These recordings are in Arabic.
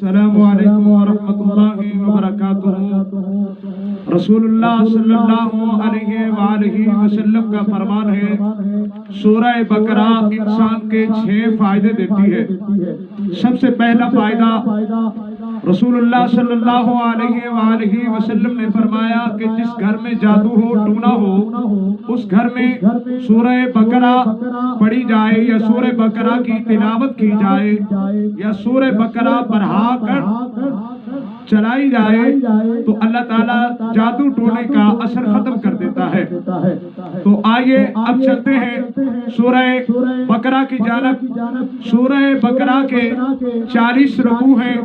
अस्सलामु अलैकुम व रहमतुल्लाहि व बरकातुहू। रसूलुल्लाह सल्लल्लाहु अलैहि वसल्लम का फरमान है, सूरह बकरा इंसान के 6 फायदे देती है। सबसे पहला फायदा, रसूलुल्लाह सल्लल्लाहु अलैहि वसल्लम ने फरमाया कि जिस घर में जादू हो, टूना हो, उस घर में सूरह बकरा पढ़ी जाए या सूरह बकरा की तिलावत की जाए या सूरह बकरा पढ़ा कर चलाई जाए तो अल्लाह ताला जादू टोने का असर खत्म कर देता है। तो आइए अब चलते हैं सूरह बकरा की जानब। सूरह बकरा के 40 रुकू हैं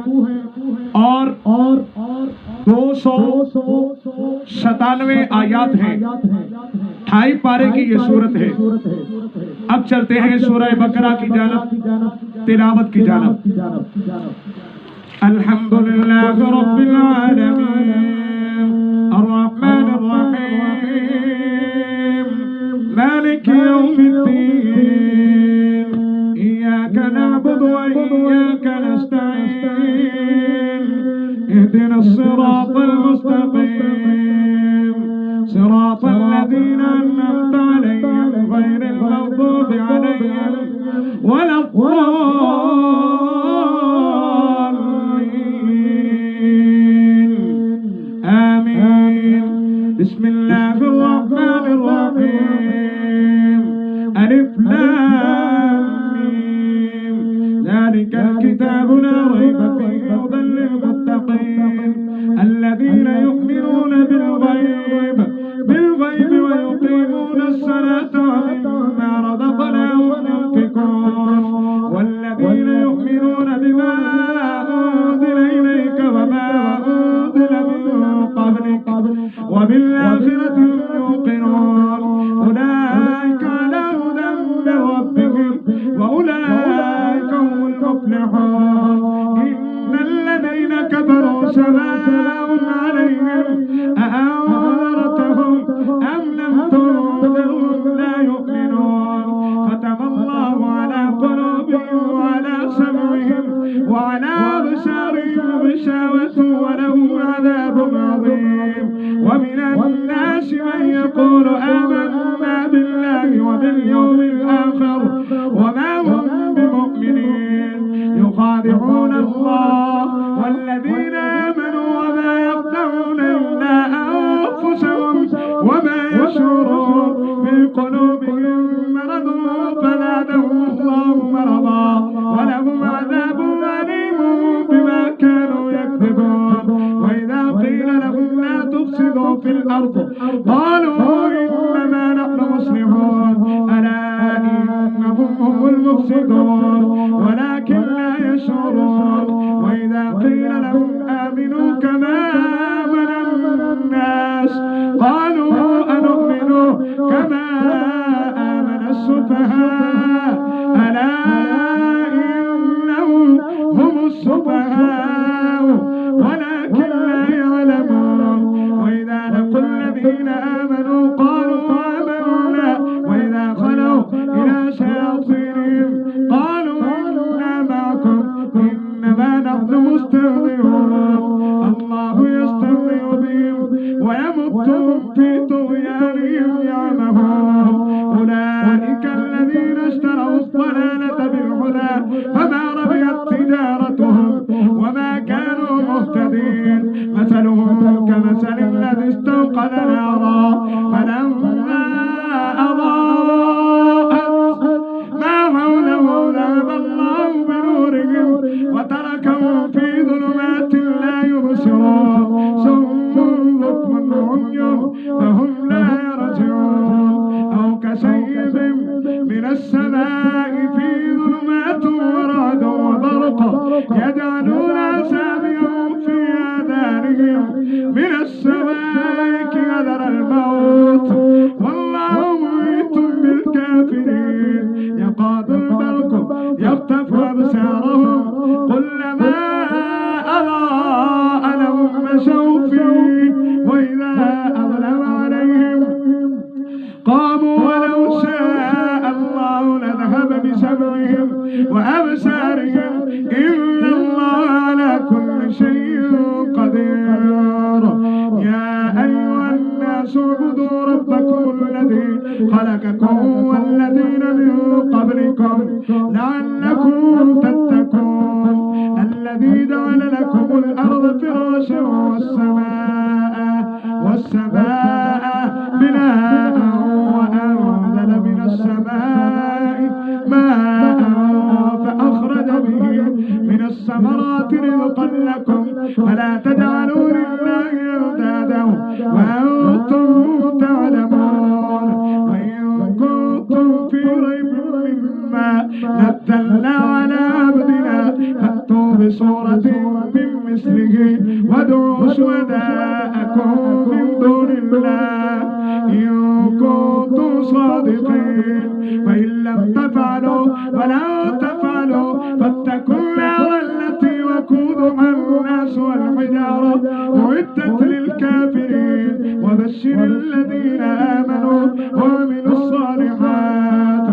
और 297 आयात हैं। 28 पारे की ये सूरत है। अब चलते हैं सूरह बकरा की जानब, तिलावत की जानब। अल्हम्दुलिल्लाह रब्बिल आलमीन अर्रहमानिर रहीम मालिक यौमिद्दीन इय्याका नअबुदु व इय्याका नस्तईन इहदिनस सिरातल मुस्तकीम सिरातल लज़ीना अनअमता अलैहिम गैरिल मग़दूबि अलैहिम वलद्दाल्लीन आमीन। बिस्मिल्लाहिर्रहमानिर्रहीम अलिफ लाम मीम ज़ालिकल किताबु ला रैबा फीहि हुदल लिलमुत्तक़ीन الذين يؤمنون بالغيب ويقيمون الصلاة ومما رزقناهم ينفقون والذين يؤمنون بما أنزل إليك وما أنزل من قبلك وبالآخرة هم يوقنون أولئك على هدى من ربهم وأولئك هم المفلحون إن الذين كفروا سواء عليهم أأنذرتهم أم لم تنذرهم لا يؤمنون ختم الله على قلوبهم وعلى سمعهم وعلى أبصارهم غشاوة ولهم عذاب عظيم ومن الناس من يقول آمنا بالله وباليوم الآخر وما هم بمؤمنين يخادعون الله والذين آمنوا وما يخدعون إلا أنفسهم وما يشعرون في قلوبهم مرض فزادهم الله مرضا ولهم عذاب أليم بما كانوا يكذبون وإذا قيل لهم لا تفسدوا في الأرض قالوا إنما نحن مصلحون ألا إنهم هم المفسدون ولكن لا يشعرون وإذا قيل لهم آمنوا كما آمن الناس قالوا أنؤمن كما آمن السفهاء ألا إنهم هم السفهاء ولكن لا يعلمون وإذا لقوا الذين آمنوا قالوا آمنا وإذا خلوا إلى شياطينهم قالوا إنا معكم إنما نحن مستهزئون الله يستهزئ بهم ويمدهم في طغيانهم يعمهون أولئك الذين اشتروا الضلالة بالهدى فما ربحت تجارتهم وما كانوا مهتدين مثلهم كمثل الذي استوقد نارا فلما أضاءت ما حوله ذهب الله بنورهم وتركهم في ظلمات لا يبصرون صم بكم عمي فهم لا يرجعون أو كصيب من السماء في ظلمات ورعد وبرق يجعلون أصابعهم في آذانهم من السماء كحذر الموت والله محيط بالكافرين يكاد البرق يخطف أبصارهم كلما أضاء لهم مشوا فيه وإذا أظلم عليهم قاموا ولو شاء الله لذهب بسمعهم وأبصارهم إن الله على كل خلقكم والذين من قبلكم لعلكم تتقون الذي جعل لكم الأرض فراشا والسماء بناء وأنزل من السماء ماء فأخرج به من الثمرات رزقا لكم فلا تجعلوا لله أندادا وأنتم تعلمون وإن كنتم في ريب مما نزلنا على عبدنا فأتوا بسورة من مثله وادعوا شهداءكم من دون الله إن كنتم صادقين فإن لم تفعلوا ولا تفعلوا فاتقوا النار التي وقودها الناس والحجارة أعدت للكافرين وبشر الذين آمنوا وعملوا الصالحات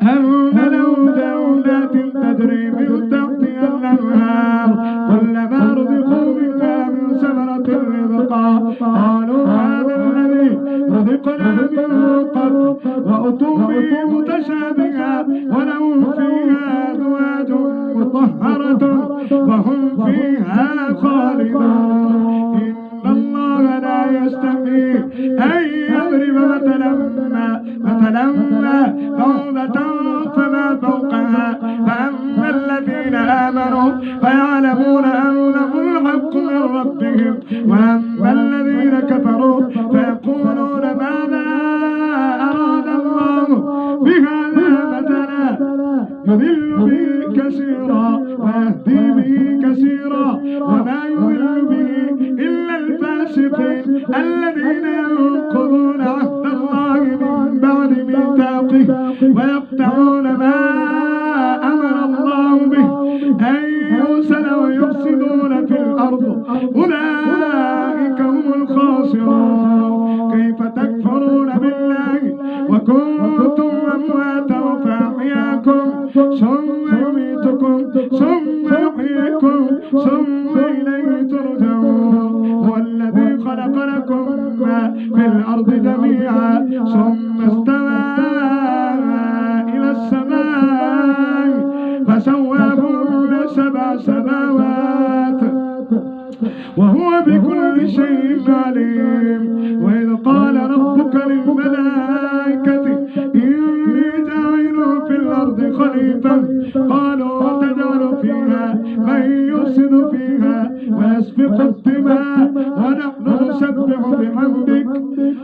أن لهم جنات تجري من تحتها الأنهار كلما رزقوا منها من ثمرة رزقا قالوا هذا الذي رزقنا من قبل وأتوا به متشابها ولهم فيها أزواج مطهرة وهم فيها خالدون إن الله لا يستحيي أن يضرب مثلا بعوضة فما فوقها فأما الذين آمنوا فيعلمون أنه الحق من ربهم وأما الذين كفروا فيقولون ماذا أراد الله بهذا مثلا يضل به كثيرا ويهدي به كثيرا وما يضل به إلا الفاسقين الذين ينقضون عهد الله من بعد ميثاقه ويقطعون ما أمر الله به أن يوصل ويفسدون في الأرض أولئك هم الخاسرون كيف تكفرون بالله وكنتم أمواتا فأحياكم ثم يميتكم ثم يحييكم ثم إليه ترجعون هو الذي خلق لكم ما في الأرض جميعا ثم استوى إلى السماء فسواهن 7 سماوات وهو بكل شيء عليم وإذ قال ربك للملائكة إني جاعل في الأرض خليفة قالوا تجعل فيها من يفسد فيها ويسفك الدماء ونحن نسبح بحمدك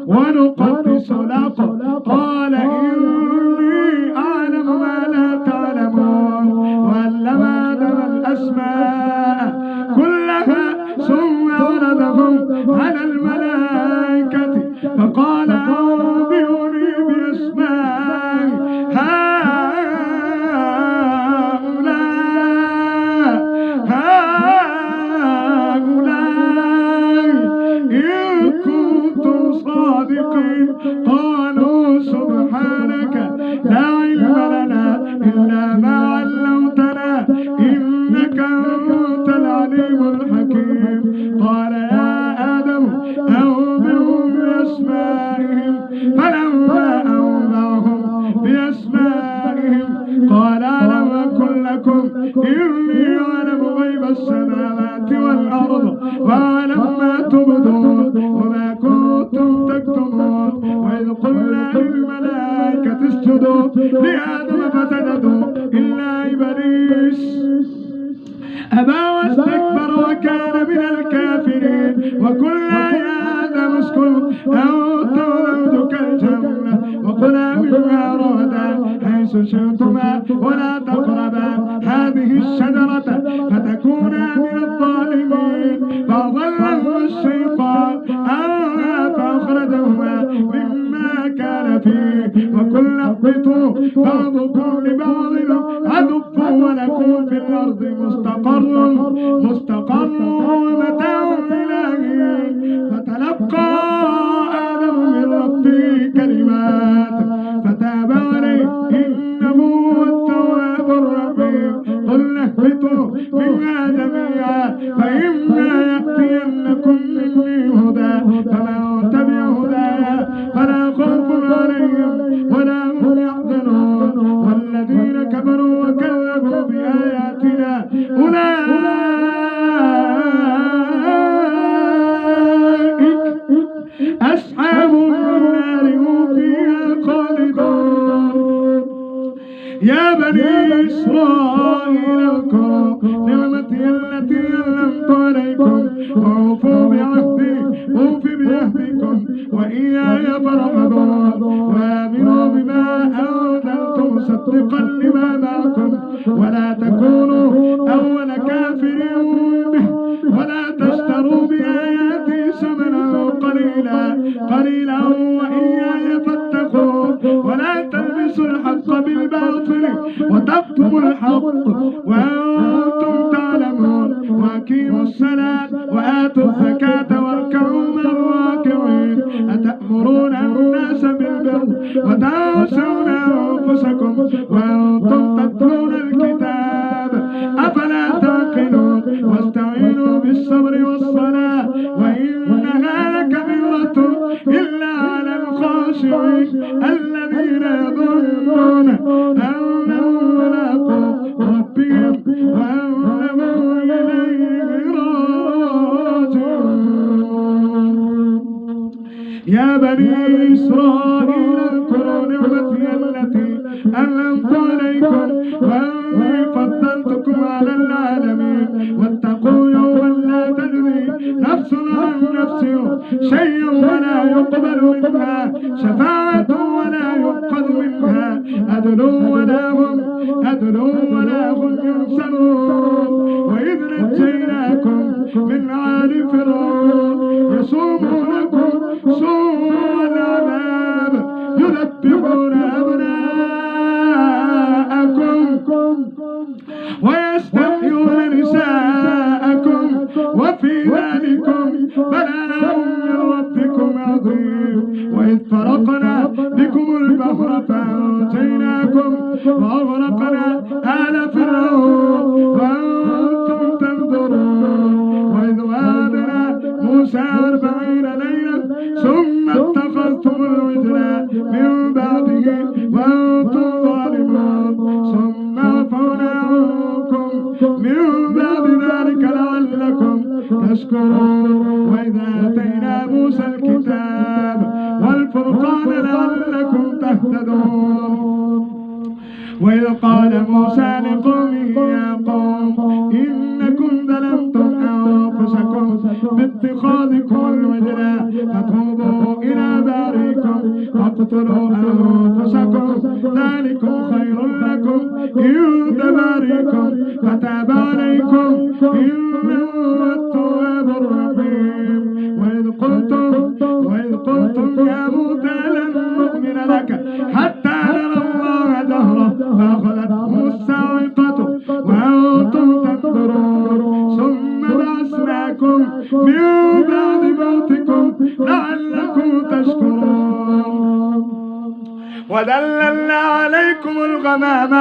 ونقدس لك قال إني أعلم ما لا تعلمون وعلم آدم الأسماء كلها ثم عرضهم على الملائكة فقال أنبئوني بأسماء هؤلاء إن كنتم صادقين قالوا سبحانك لا علم لنا إلا ما علمتنا إنك أنت العليم الحكيم قال يا آدم أنبئهم بأسمائهم فلما أنبأهم بأسمائهم قال ألم أقل لكم إني أعلم غيب السماوات والأرض وأعلم ما تبدون وما كنتم تكتمون وإذ قلنا للملائكة اسجدوا لآدم فسجدوا إلا إبليس أبى واستكبر وكان من الكافرين وقلنا يا آدم اسكن أنت وزوجك الجنة وكلا منها رغدا حيث شئتما ولا تقربا هذه الشجرة فتكونا من الظالمين فأضلهما الشيطان فأخرجهما مما كان فيه وقلنا اهبطوا بعضكم لبعض عدو ولكم في الأرض مستقر ومتاع إلى حين فتلقى آدم من ربه كلمات فتاب عليه إنه هو التواب الرحيم قلنا اهبطوا منها جميعا فإما يأتينكم مني هدى فمن تبع هدايا فلا خوف أصحاب النار هم فيها خالدون. يا بني إسرائيل اذكروا نعمتي التي أنعمت عليكم وأوفوا بعهدي أوف بعهدكم وإياي فارهبون وآمنوا بما أنزلت مصدقا لما معكم ولا تكونوا أول كافر به ولا تشتروا بآياتي ثمنا قليلا وإياي فاتقون ولا تلبسوا الحق بالباطل وتكتموا الحق وأنتم تعلمون وأقيموا الصلاة وآتوا الزكاة واركعوا مع الراكعين. أتأمرون الناس بالبر وتنسون أنفسكم وأنتم تتلون الكتاب أفلا تعقلون. واستعينوا بالصبر والصلاة وإنها لكبيرة إلا على الخاشعين الذين يظنون أنهم ملاقو ربهم وأنهم إليه راجعون. يا بني إسرائيل اذكروا نعمتي التي أنعمت عليكم وأني فضلتكم على العالمين واتقوا يوما لا تجزي نفس عن نفس شيئا ولا يقبل منها شفاعة ولا يؤخذ منها عدل ولا هم ينصرون. وإذ نجيناكم من آل فرعون يصومونكم سوء العذاب يذبحون أبناءكم ويستحيون نساءكم وفي ذلكم بلاء من ربكم عظيم. وإذ فرقنا بكم البحر فأنجيناكم وأغرقنا آل فرعون وأنتم تنظرون. وإذ وعدنا موسى 40 ليلة ثم اتخذتم العجل من بعده وأنتم ظالمون ثم عفونا عنكم من بعد ذلك لعلكم تشكرون. وإذا آتينا موسى الكتاب والفرقان لعلكم تهتدون. وإذ قال موسى لقومه يا قوم إنكم ظلمتم أنفسكم باتخاذكم العجل فتوبوا إلى بارئكم فاقتلوا أنفسكم ذلكم خير لكم عند بارئكم فتاب عليكم إنه هو التواب الرحيم. وإذ قلتم يا موسى لن نؤمن لك حتى نرى الله جهرة فأخذتهم الصاعقة وأنتم تنظرون ثم بعثناكم من بعد موتكم لعلكم تشكرون. وذللنا عليكم الغمام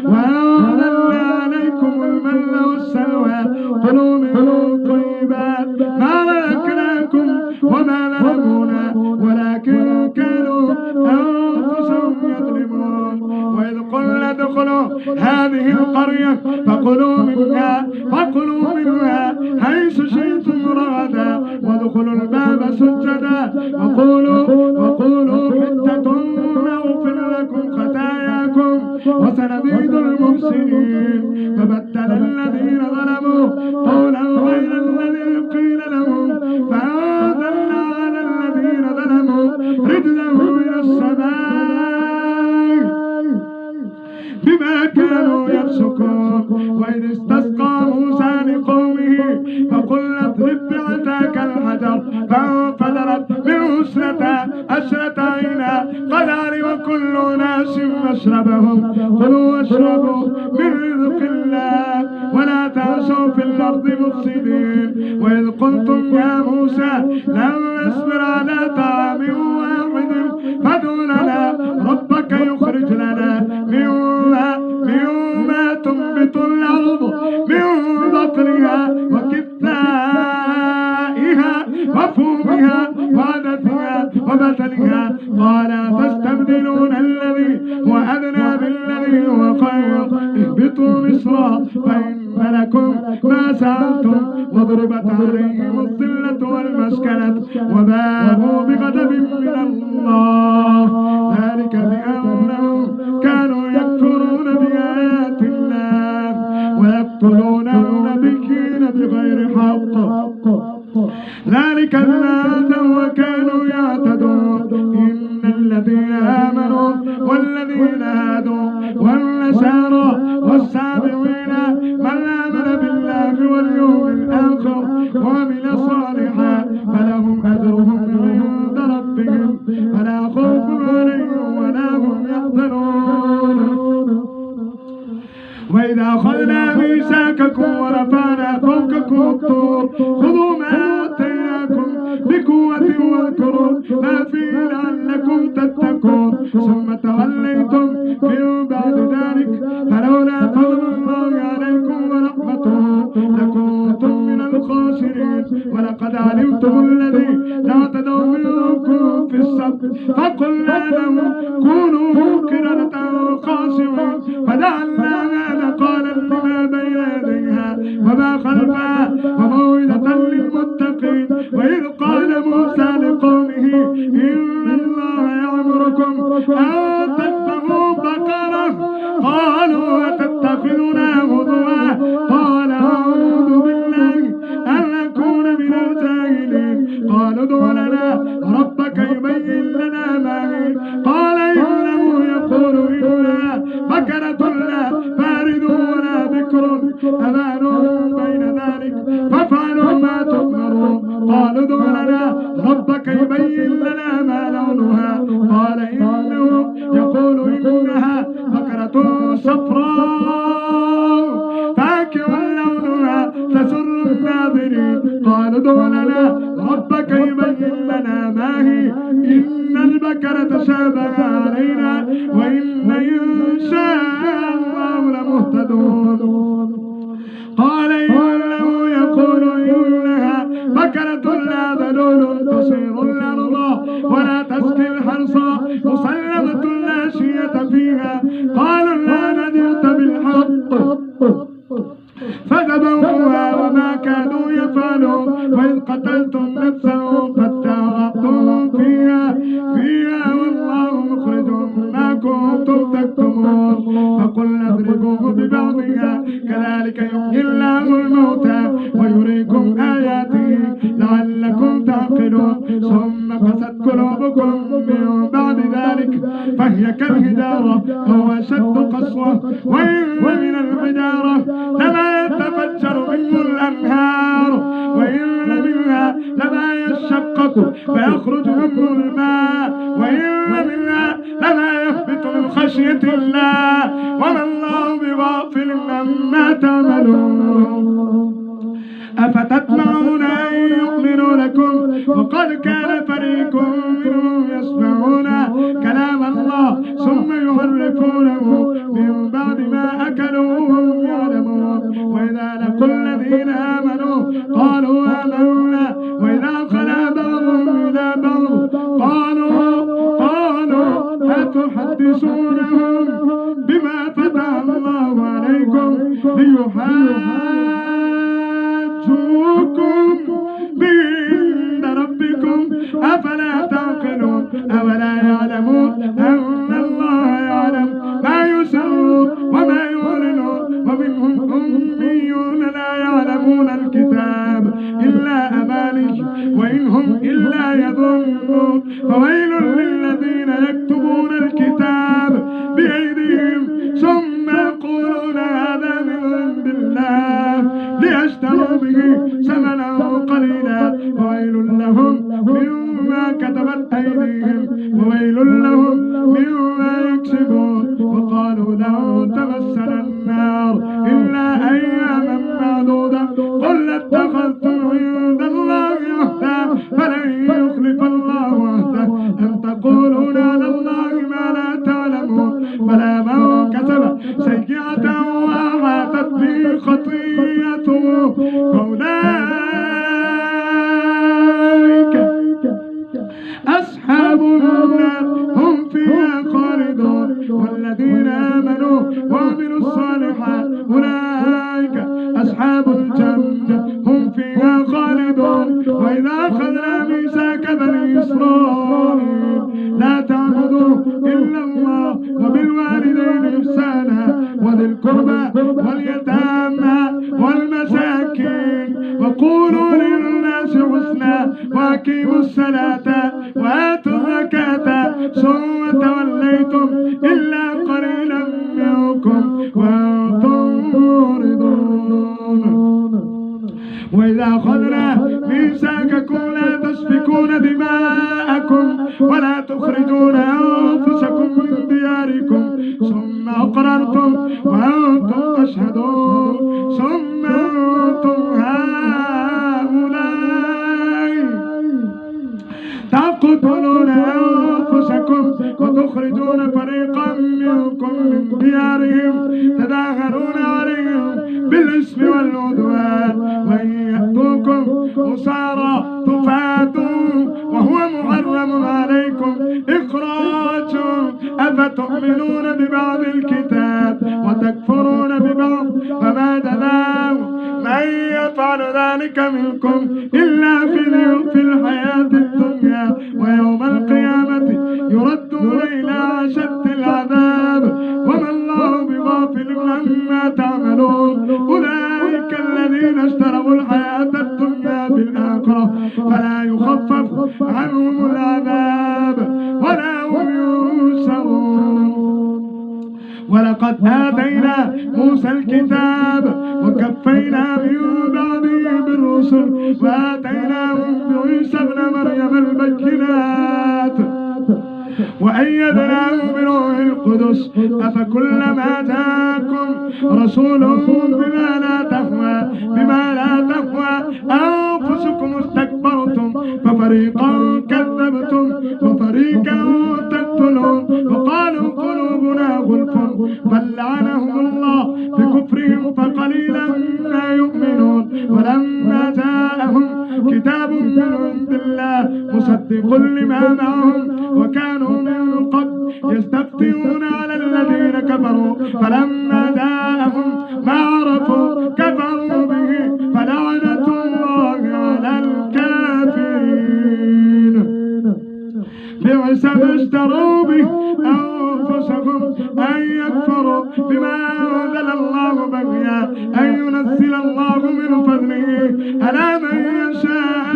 وأنزلنا عليكم المن والسلوى كلوا من طيبات ما ملكناكم وما ظلمونا ولكن كانوا أنفسهم يظلمون. وإذ قلنا ادخلوا هذه القرية فكلوا منها حيث شئتم رغدا وادخلوا الباب سجدا وقولوا حتة نغفر لكم خطاياكم وسنزيد المحسنين. فبدل الذين ظلموا قولا غير الذي قيل لهم فأنزلنا على الذين ظلموا رجزا من السماء بما كانوا يفسقون. وإذ استسقى موسى لقومه فقلنا اضرب بعصاك الحجر فانفجرت منه 12 عينا قد علم كل أناس مشربهم كلوا واشربوا من رزق الله ولا تعثوا في الأرض مفسدين. وإذ قلتم يا موسى لن نصبر على طعام واحد فادع لنا ربك يخرج لنا مما تنبت الأرض من بقلها وكثائها وفومها وعدسها وبصلها قال تستبدلون الذي هو أدنى بالذي هو خير اهبطوا مصر فإن لكم ما سألتم وضربت عليهم الذلة والمسكنة وباءوا بغضب من الله ذلك بأنهم كانوا يكفرون بآيات الله ويقتلون النبيين بغير حق ذلك بما عتوا وكانوا يعتدون إن الذين آمنوا والذين هادوا والنصارى والسابعين من آمن بالله واليوم الآخر وعمل صالحا فلهم أجرهم عند ربهم ولا خوف عليهم ولا هم يحزنون وإذا أخذنا ميثاقكم ورفعنا فوقكم الطور خذوا ما آتيناكم بقوة واذكروا ما فيه لعلكم تتقون ثم توليتم من بعد ذلك فلولا فضل الله عليكم ورحمته لكنتم من الخاسرين ولقد علمتم الذين اعتدوا منكم في السبت فقلنا لهم كونوا قردة خاسرين فجعلناها نقالا لما بين يديها وما خلفها وموعظة للمتقين وإذ قال موسى لقومه إن الله يأمركم أن تذبحوا بقرة قالوا أتتخذنا هزوا قال أعوذ بالله أن أكون من الجاهلين قالوا ادع لنا ربك يبين لنا ما هي قال إنه يقول إنها بقرة لا فارض ولا بكر أمان بين ذلك فافعلوا ما تؤمرون قالوا ادع لنا ربك يبين لنا ما لونها قال إنه يقول إنها بقرة صفراء فاكهة لونها تسر الناظرين قالوا ادع لنا ربك يبين لنا ما هي إن البقرة تشابه علينا وإن إن شاء الله لمهتدون قال إنه يقول إنها بقرة لا ذلول تصير الأرض ولا تسقي الحرث مسلمة لا شية فيها قالوا لا نذرت بالحق فذبحوها وما كانوا يفعلون وإذ قتلتم نفسا فادارأتم فيها والله مخرج ما كنتم تكتمون فقلنا اضربوه ببعضها كذلك يحيي الله الموتى ويريكم آياته لعلكم تعقلون ثم قست قلوبكم من بعد ذلك فهي كالحجارة أو أشد قسوة وإن من الحجارة لما يتفجر منه الأنهار وإن منها لما يشقق فيخرج منه الماء وإن منها لما يهبط من خشية الله وما الله بغافل عما تعملون أفتطمعون أن يؤمنوا لكم وقد كان فريق منهم يسمعون كلام الله ثم يحرفونه من بعد ما أكلوهم يعلمون وإذا لقوا الذين آمنوا قالوا آمنا وإذا خلا بعضهم إلى بعض قالوا أتحدثونهم بما فتح الله عليكم ليحاجوكم به عند ربكم أفلا تعقلون أولا يعلمون أن الله يعلم ما يسرون وما يعلنون ومنهم أميون لا يعلمون الكتاب إلا أماني وإنهم إلا يظنون فويل للذين يكتبون الكتاب بأيديهم ثم يقولون هذا من عند الله ليشتروا به ثمنا قليلا وويل لهم مما كتبت أيديهم وويل لهم مما يكسبون وقالوا لو تمسنا النار إلا أياما معدودة قل اتخذتم عند الله عهدا فلن يخلف الله عهده أن تقولون على الله ما لا تعلمون فلا من كسب سيئة وأحاطت به خطيئته فأولئك أصحاب النار هم فيها خالدون والذين آمنوا الصالحات أولئك أصحاب الجنة هم فيها خالدون. وإذا أخذنا ميثاق بني إسرائيل لا تعبدوا إلا الله وبالوالدين إحسانا وذي القربى واليتامى والمساكين وقولوا للناس حسنا وأقيموا الصلاة وآتوا الزكاة ثم توليتم إلا قليلا منكم وأنتم معرضون. وإذا أخذنا ميثاقكم لا تسفكون دماءكم ولا تخرجون أنفسكم من دياركم ثم أقررتم وأنتم تشهدون ثم أنتم هؤلاء تقتلون أنفسكم وتخرجون فريقا منكم من ديارهم تظاهرون عليهم بالإثم والعدوان وإن يأتوكم أسارى تفادوا وهو محرم عليكم إخراجهم أفتؤمنون ببعض الكتاب وتكفرون ببعض فما جزاء من يفعل ذلك منكم إلا في الحياة الدنيا ويوم القيامة يردون إلى أشد العذاب وما الله بغافل عما تعملون. أولئك الذين اشتروا الحياة الدنيا بالآخرة فلا يخفف عنهم العذاب ولا هم ينصرون. ولقد آتينا موسى الكتاب وكفينا من بعده بالرسل وآتيناهم بعيسى ابن مريم البينات وأيدناه بروح القدس أفكلما جاءكم رسول بما لا تهوى أنفسكم استكبرتم ففريقا كذبتم وفريقا تقتلون وقالوا قلوبنا غلف بل لعنهم الله بكفرهم فقليلا ما يؤمنون. ولما جاءهم كتاب من عند الله مصدق لما معهم وكانوا من قبل يستفتحون على الذين كفروا فلما جاءهم ما عرفوا كفروا به فلعنة الله على الكافرين. بئس ما اشتروا به أنفسهم أن يكفروا بما أنزل الله بغيا أن ينزل الله من فضله على من يشاء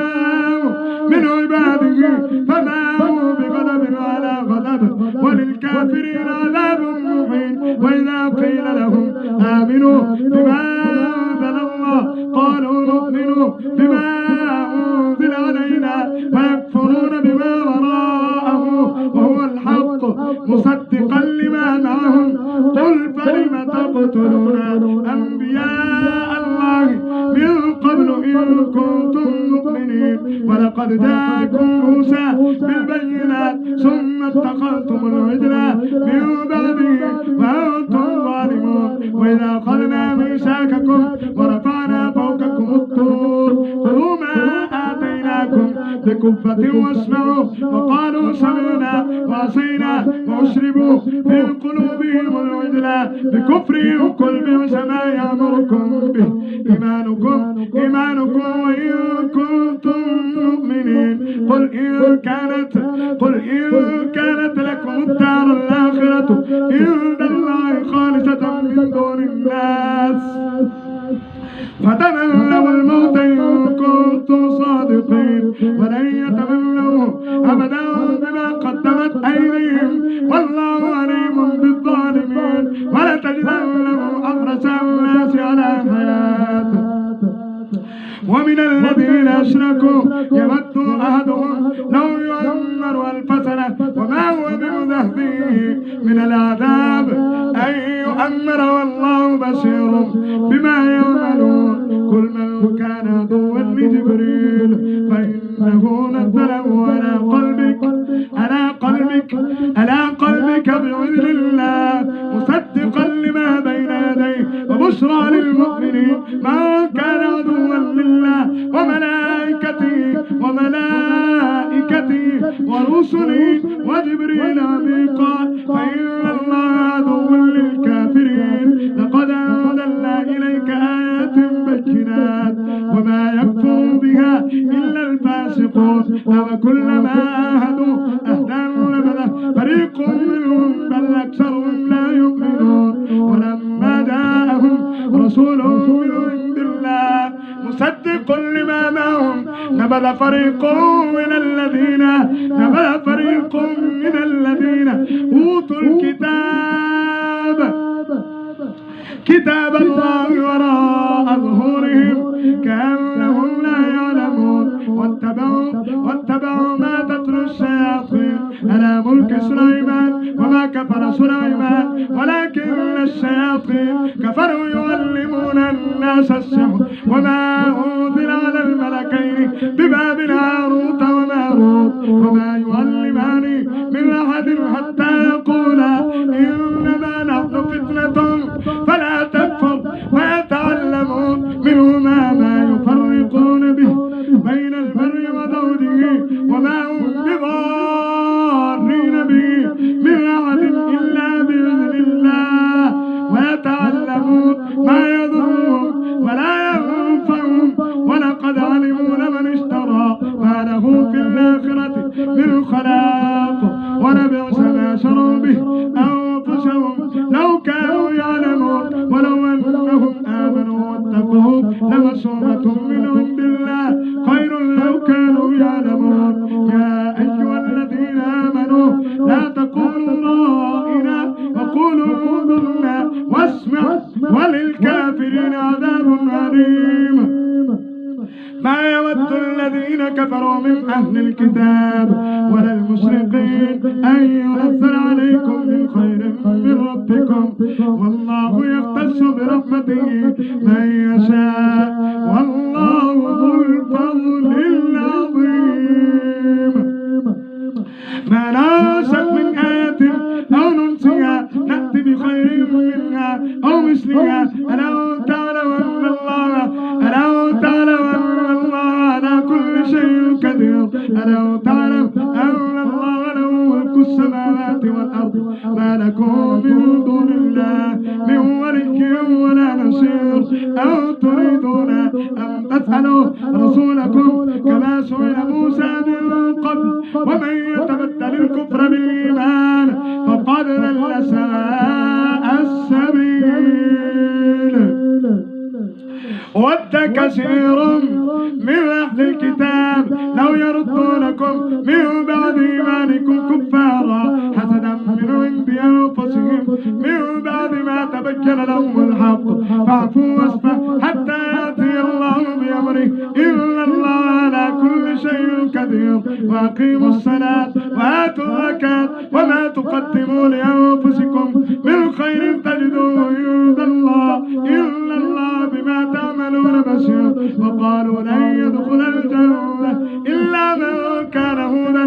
من عباده فباءوا بغضب على غضب وللكافرين عذاب مهين. وإذا قيل لهم آمنوا بما أنزل الله قالوا نؤمن بما أنزل علينا ويكفرون بما وراءه وهو الحق مصدقا لما معهم. قل فلم تقتلون أنبياء الله من قبل إن كنتم مؤمنين ولقد جاءكم موسى بالبينات ثم اتخذتم العجل من بعده وأنتم ظالمون. وإذا أخذنا ميثاقكم ورفعنا فوقكم الطور خذوا ما آتيناكم بكفة واسمعوا وقالوا سمعنا وعصينا وأشربوا في قلوبهم العجل بكفرهم قل بئس ما يأمركم به إيمانكم وإن كنتم مؤمنين. قل إن كانت لكم الدار الآخرة عند الله خالصة من دون الناس فتمنوا الموت إن كنتم صادقين ولن يتمنوا أبدا بما قدمت أيديهم والله عليم بالظالمين. ولتجدنهم أحرص الناس على حياة ومن الذين أشركوا يود أحدهم لو يعمر 1000 سنة وما هو بمزحزحه من العذاب أن يؤمر والله بصير بما يعملون. كل من كان عدوا لجبريل فإنه نزله على قلبك بإذن الله مصدقا لما بين يديه وبشرى للمؤمنين. من كان عدوا لله وملائكته ورسله وجبريل وميقات فإن الله عدو للكافرين. إلا الفاسقون أفكلما عاهدوا عهدا نبذه فريق منهم بل أكثرهم لا يؤمنون ولما جاءهم رسول من عند الله مصدق لما معهم نبذ فريق من الذين أوتوا الكتاب كتاب الله وراء ظهورهم كأنهم لا يعلمون واتبعوا ما تتلو الشياطين على ملك سليمان وما كفر سليمان ولكن الشياطين كفروا يعلمون الناس السحر وما أنزل على الملكين ببابل هاروت وماروت وما يعلمان من أحد حتى يقولا إنما نحن فتنة فلا تكفر ويتعلمون منهما ما يفرقون به بين المرء وزوجه وما هم بضارين به من أحد إلا بإذن الله ويتعلمون ما يضرهم ولا ينفعهم ولقد علموا لمن اشترى ما له في الآخرة من خلاق ولبئس ما شروا به أنفسهم لو كانوا يعلمون ولو أنهم آمنوا واتقوا لمثوبة من عند الله خير لو كانوا يعلمون يا أيها الذين آمنوا لا تقولوا رائنا وقولوا انظرنا واسمع وللكافرين عذاب أليم ما يود الذين كفروا من أهل الكتاب ولا المشركين أن ينزل عليكم من خير من ربكم والله يختص برحمته من يشاء والله ذو الفضل العظيم ما ننسخ من آية أو ننسها نأتي بخير منها أو مثلها ألا تعلم أن الله على كل شيء قدير ألا تعلم أن الله له ملك السماوات والأرض ما لكم من دون الله من ولي ولا نصير أو تريدون أن تسألوا رسولكم كما سئل موسى من قبل ومن يتبدل الكفر بالإيمان فقد ضل سواء السبيل ود كثير من أهل الكتاب لو يردونكم من بعد إيمانكم كفارا حسدا من عند أنفسهم من بعد ما تبين لهم الحق فاعفوا واصفحوا حتى يأتي الله بأمره إن الله على كل شيء قدير وأقيموا الصلاة وآتوا الزكاة وما تقدموا لأنفسكم من خير تجدوه عند الله إن الله بما تعملون بصير وقالوا لن يدخل الجنة إلا من كان هودا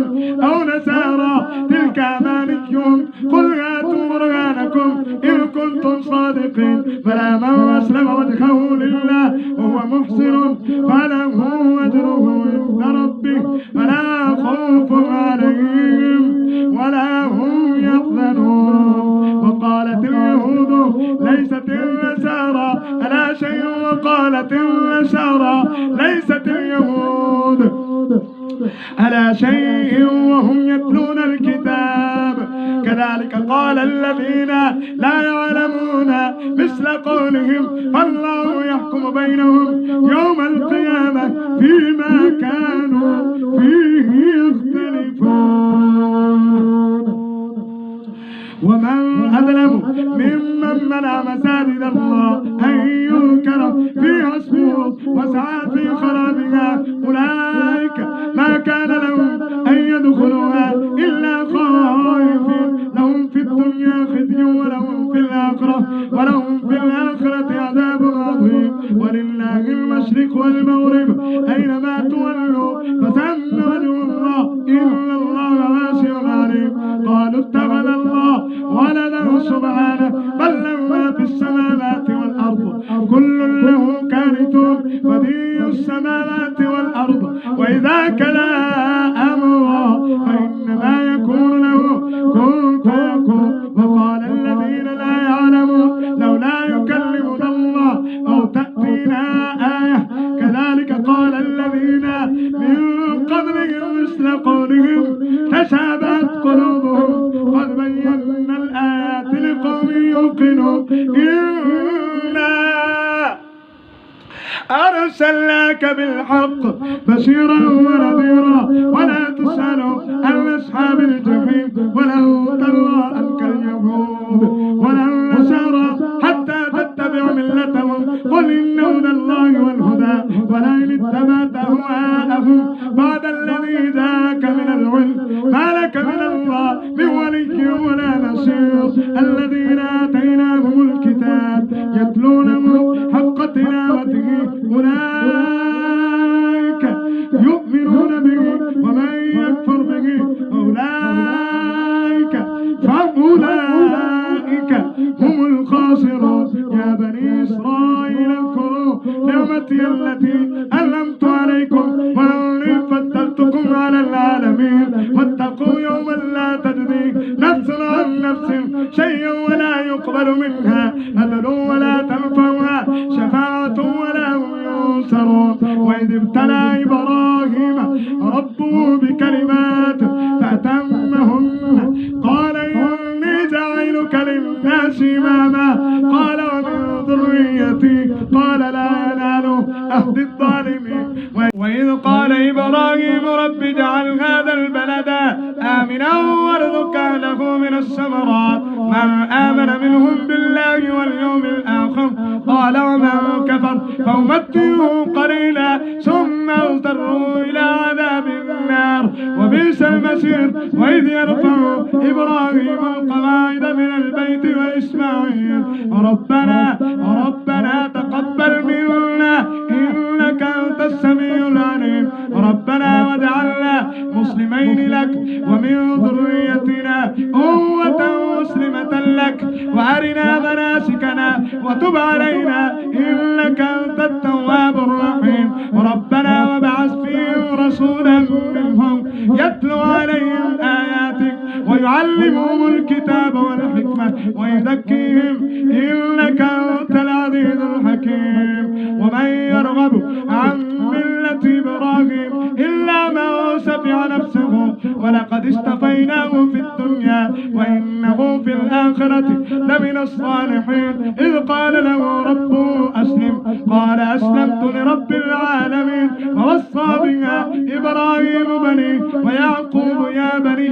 أو نصارى تلك أمانيهم قل هاتوا برهانكم إن كنتم صادقين فلا من أسلم وجهه لله وهو محسن فله أجره عند ربه فلا خوف عليهم ولا هم يحزنون وقالت اليهود ليست النصارى على شيء وقالت النصارى ليست اليهود على شيء وهم يتلون الكتاب كذلك قال الذين لا يعلمون مثل قولهم فالله يحكم بينهم يوم القيامة فيما كانوا فيه يختلفون ومن أظلم ممن منع مساجد الله أن يذكر فيها اسمه وسعى في خرابها أولئك ما كان لهم أن يدخلوها إلا خائفين لهم في الدنيا خزي ولهم في الآخرة عذاب عظيم ولله المشرق والمغرب أينما تولوا فثم وجه الله إن الله واسع عليم قالوا اتخذ الله ولدا سبحانه بل له ما في السماوات والأرض كل له قانتون بديع السماوات والأرض وإذا كلا أمرا فإنما يكون له كن فيكون وقال الذين لا يعلمون لولا يكلمنا الله أو تأتينا آية كذلك قال الذين الذين من قبلهم مثل قولهم تشابهت قلوبهم قد بينا الآيات لقوم يوقنون إنا أرسلناك بالحق بشيرا ونذيرا ولا تسأل عن أصحاب الجحيم ولو ترى أنك اليهود ولا النصارى حتى تتبع ملتهم قل إن هدى الله والهدى ولئن اتبعت أهواءهم بعد الذي جاءك من العلم ما لك من الله من ولي ولا نصير الذين آتيناهم الكتاب يتلونه حق تلاوته أولئك يؤمنون به ومن يكفر به فأولئك هم الخاسرون يا بني إسرائيل اذكروا نعمتي التي أنعمت عليكم وأني فضلتكم على العالمين واتقوا يوما لا تجزي نفس عن نفس شيئا ولا يقبل منها عدل ولا تنفعها شفاعة ولا هم ينصرون وإذ ابتلى إبراهيم ربه بكلمات فأتمهن قال إني جاعلك للناس إماما قال ومن ذريتي قال لا ينال عهد الظالمين وإذ قال إبراهيم رب اجعل هذا البلد آمنا وارزق أهله من الثمرات من آمن منهم بالله واليوم الآخر قال ومن كفر فأمتعه قليلا ثم اضطروا إلى عذاب النار وبئس المصير وإذ يرفع إبراهيم القواعد من البيت وإسماعيل ربنا تقبل منا إنك أنت السميع العليم ربنا واجعلنا مسلمين لك ومن ذريتنا أمة مسلمة لك وأرنا مناسكنا وتب علينا إنك أنت التواب الرحيم ربنا وابعث فيهم رسولا منهم يتلو عليهم آياتك ويعلمهم الكتاب والحكمة ويزكيهم إنك أنت العزيز الحكيم ومن يرغب عن ملة إبراهيم إلا من سفه نفسه ولقد اصطفيناه في الدنيا وإنه في الآخرة لمن الصالحين إذ قال له ربه أسلم قال أسلمت لرب العالمين ووصى بها إبراهيم بنيه ويعقوب يا بني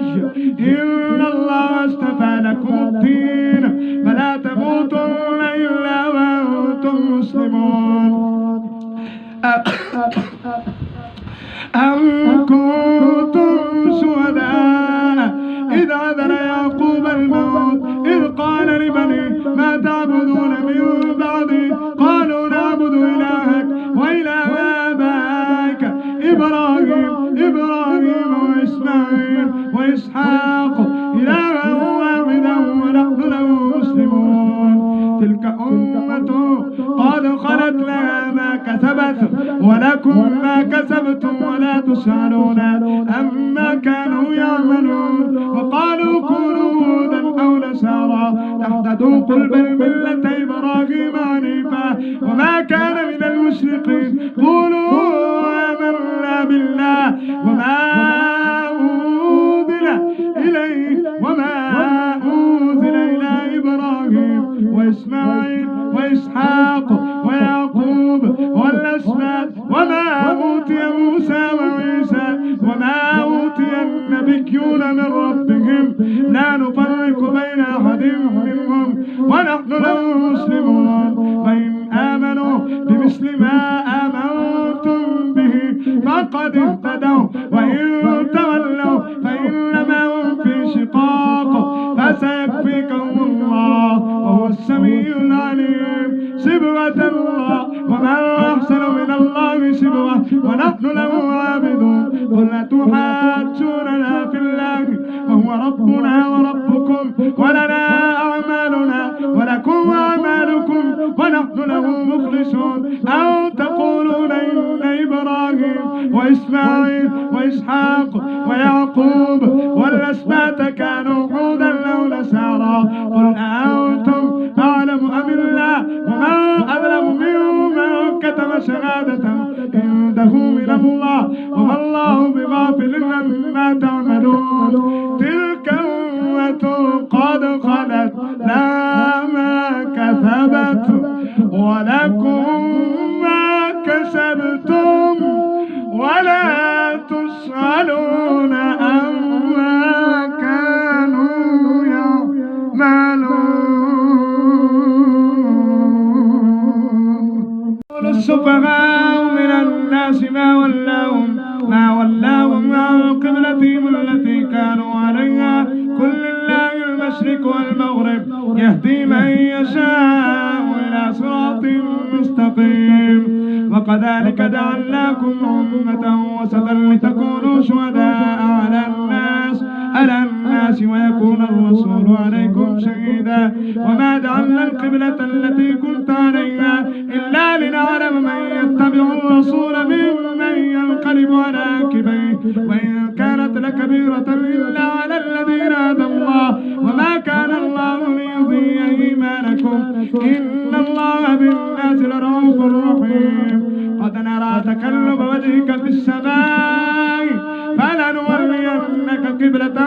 إن الله اصطفى لكم الدين فلا تموتن إلا وأنتم مسلمون أم كنتم شهداء إذ حضر يعقوب الموت إذ قال لبنيه ما تعبدون من بعدي قالوا نعبد إلهك وإله آبائك إبراهيم وإسماعيل وإسحاق إلها واحدا ونحن له مسلمون تلك أمة قد خلت لها ما كسبت ولكم ما كسبتم ولا تسألون عما كانوا يعملون وقالوا كونوا هودا أو نصارى تهتدوا قل بل ملة إبراهيم حنيفا وما كان من المشركين قولوا آمنا بالله وما أنزل إلى إبراهيم وإسماعيل وإسحاق ويعقوب والأسباط وما أوتي موسى وعيسى وما أوتي النبيون من ربهم لا نفرق بين أحد منهم ونحن له مسلمون فإن آمنوا بمثل ما آمنتم به فقد اهتدوا وإن تولوا فإنما هم في شقاق فسيكفيكهم الله وهو السميع العليم صبغة الله ومن أحسن من الله صبغة ونحن له عابدون قل أتحاجوننا في الله وهو ربنا وربكم ولنا أعمالنا ولكم أعمالكم ونحن له مخلصون أو تقولون إن إبراهيم وإسماعيل وإسحاق ويعقوب والأسباط كانوا هودا أو نصارى قل أأنتم أعلم أم الله وما أظلم ممن كتم شهادة عنده من الله وما الله بغافل عما تعملون تلك أمة قد خلت لها ما كسبت ولكم ما كسبتم ولا تسألون عما كانوا يعملون. السفهاء من الناس ما ولاهم عن قبلتهم التي كانوا عليها قل لله المشرق والمغرب يهدي من يشاء إلى صراط مستقيم. وكذلك جعلناكم أمة وسطا لتكونوا شهداء على الناس ويكون الرسول عليكم شهيدا. وما جعلنا القبلة التي كنت عليها إلا لنعلم من يتبع الرسول ممن ينقلب على عقبيه وإن كانت لكبيرة إلا على الذين هدى الله وما كان الله ليضيع إيمانكم إن الله بالناس لرؤوف رحيم. قد نرى تقلب وجهك في السماء فلنولينك قبلة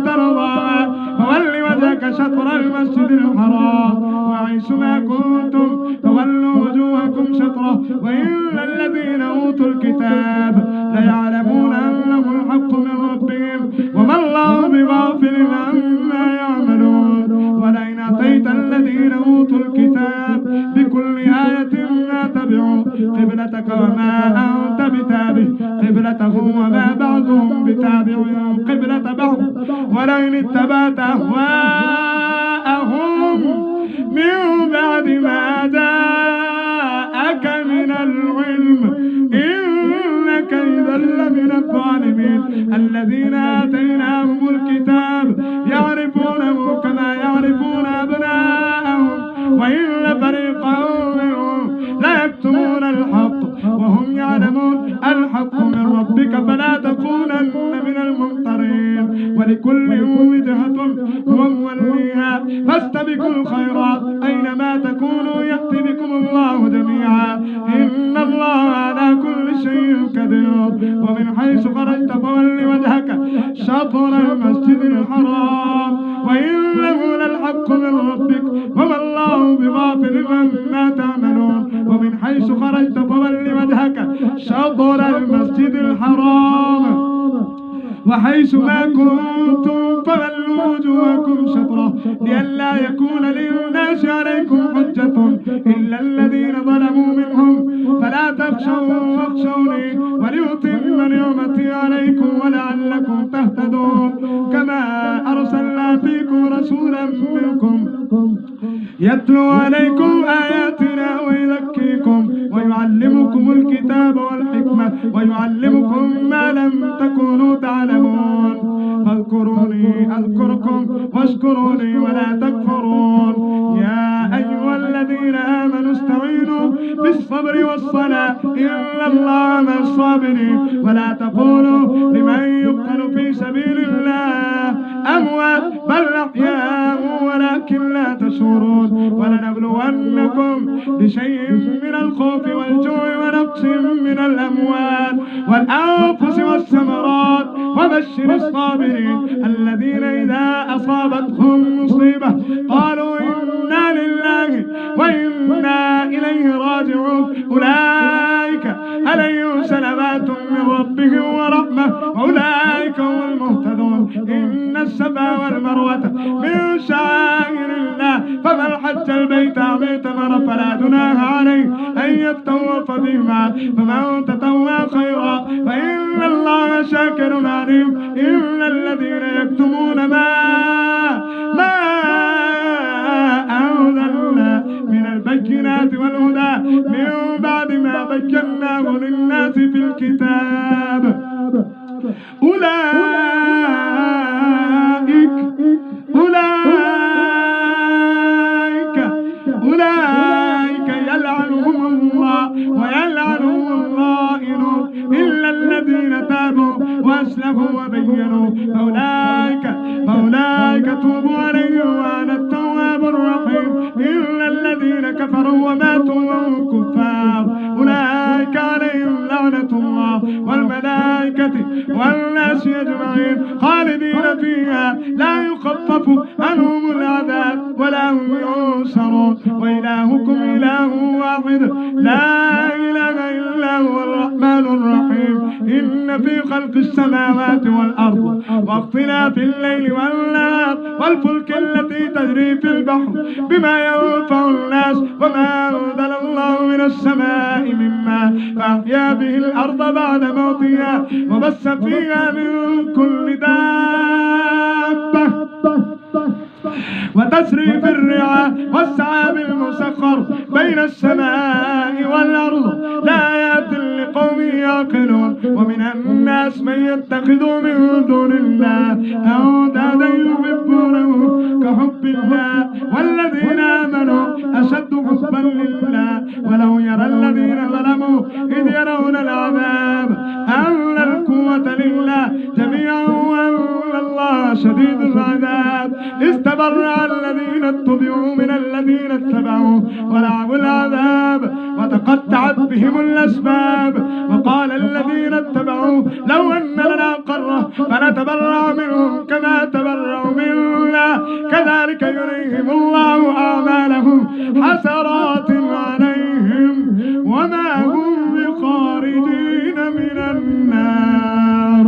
ترضاها فول وجهك شطر المسجد الحرام وحيث ما كنتم فولوا وجوهكم شطره وإن الذين أوتوا الكتاب ليعلمون أنه الحق من ربهم وما الله بغافل عما يعملون. ولئن أتيت الذين أوتوا الكتاب بكل آية ما تبعوا قبلتك وما أنت بتابع قبلتهم وما بعضهم بتابع قبلة بعض ولئن اتبعت أهواءهم من بعد ما جاءك من العلم إنك إذا لمن الظالمين. الذين آتيناهم الكتاب يعرفونه كما يعرفون أبناءهم وإن فريقا منهم لا يكتمون الحق وهم يعلمون الحق من ربك فلا تكونن من الممترين. ولكل وجهة هو موليها فاستبقوا الخيرات أينما تكونوا يأتي بكم الله جميعا إن الله على كل شيء قدير. ومن حيث خرجت فول وجهك شطر المسجد الحرام وإنه للحق من ربك وما الله بغافل عما تعملون. ومن حيث خرجت فول وجهك شطر المسجد الحرام وحيث ما كنتم فولوا وجوهكم شطره لئلا يكون للناس عليكم حجة إلا الذين ظلموا منهم فلا تخشوا واخشوني ولأتم نعمتي عليكم ولعلكم تهتدون. كما أرسلنا فيكم رسولا منكم يتلو عليكم آياتنا ويزكيكم ويعلمكم الكتاب والحكمة ويعلمكم ما لم تكونوا تعلمون. فاذكروني أذكركم واشكروني ولا تكفرون. يا أيها الذين آمنوا استعينوا بالصبر والصلاة إن الله مع الصابرين. ولا تقولوا لمن يقتل في سبيل الله أموات بل أحياء ولكن لا تشعرون. ولنبلونكم بشيء من الخوف والجوع ونقص من الأموال والأنفس والثمرات وبشر الصابرين الذين إذا أصابتهم مصيبة قالوا إنا لله وإنا إليه راجعون. أولئك عليهم سلامات من ربهم ورحمة وأولئك هم المهتدون. إن الصفا والمروة من شعائر الله فمن حج البيت أو اعتمر فلا جناح عليه أن يطوف بهما فمن تطوع خيرا فإن الله شاكر عليم. إن الذين يكتمون ما أنزلنا من البينات والهدى من بعد ما بيناه للناس في الكتاب أولئك يلعنهم الله ويلعنهم اللائنون إلا الذين تابوا وأصلحوا وبينوا فأولئك توبوا عليهم وأنا التواب الرحيم. إلا الذين كفروا وماتوا وهم كفار أولئك عليهم لعنة الله الله والملائكة والناس أجمعين خالدين فيها لا يخفف عنهم العذاب ولا هم ينصرون. وإلهكم إله واحد لا إله إلا هو الرحمن الرحيم. إن في خلق السماوات والأرض واختلاف الليل والنهار والفلك التي تجري في البحر بما ينفع الناس وما أنزل الله من السماء من ماء فأحيا به الأرض بعد موتها وبث فيها من كل دابة وتسريف الرياح والسحاب المسخر بين السماء والأرض لآيات لقوم يعقلون. ومن الناس من يتخذ من دون الله أندادا يحبونه كحب الله والذين آمنوا أشد حبا لله ولو يرى الذين ظلموا إذ يرون العذاب أن القوة لله جميعا وأن الله شديد العذاب. استبرأ الذين اتبعوا من الذين اتبعوا ورأوا العذاب وتقطعت بهم الأسباب. وقال الذين اتبعوا لو أن لنا قرة فنتبرأ منهم كما تبرأوا منا كذلك يريهم الله أعمالهم حسرات عليهم وما هم بخارجين من النار.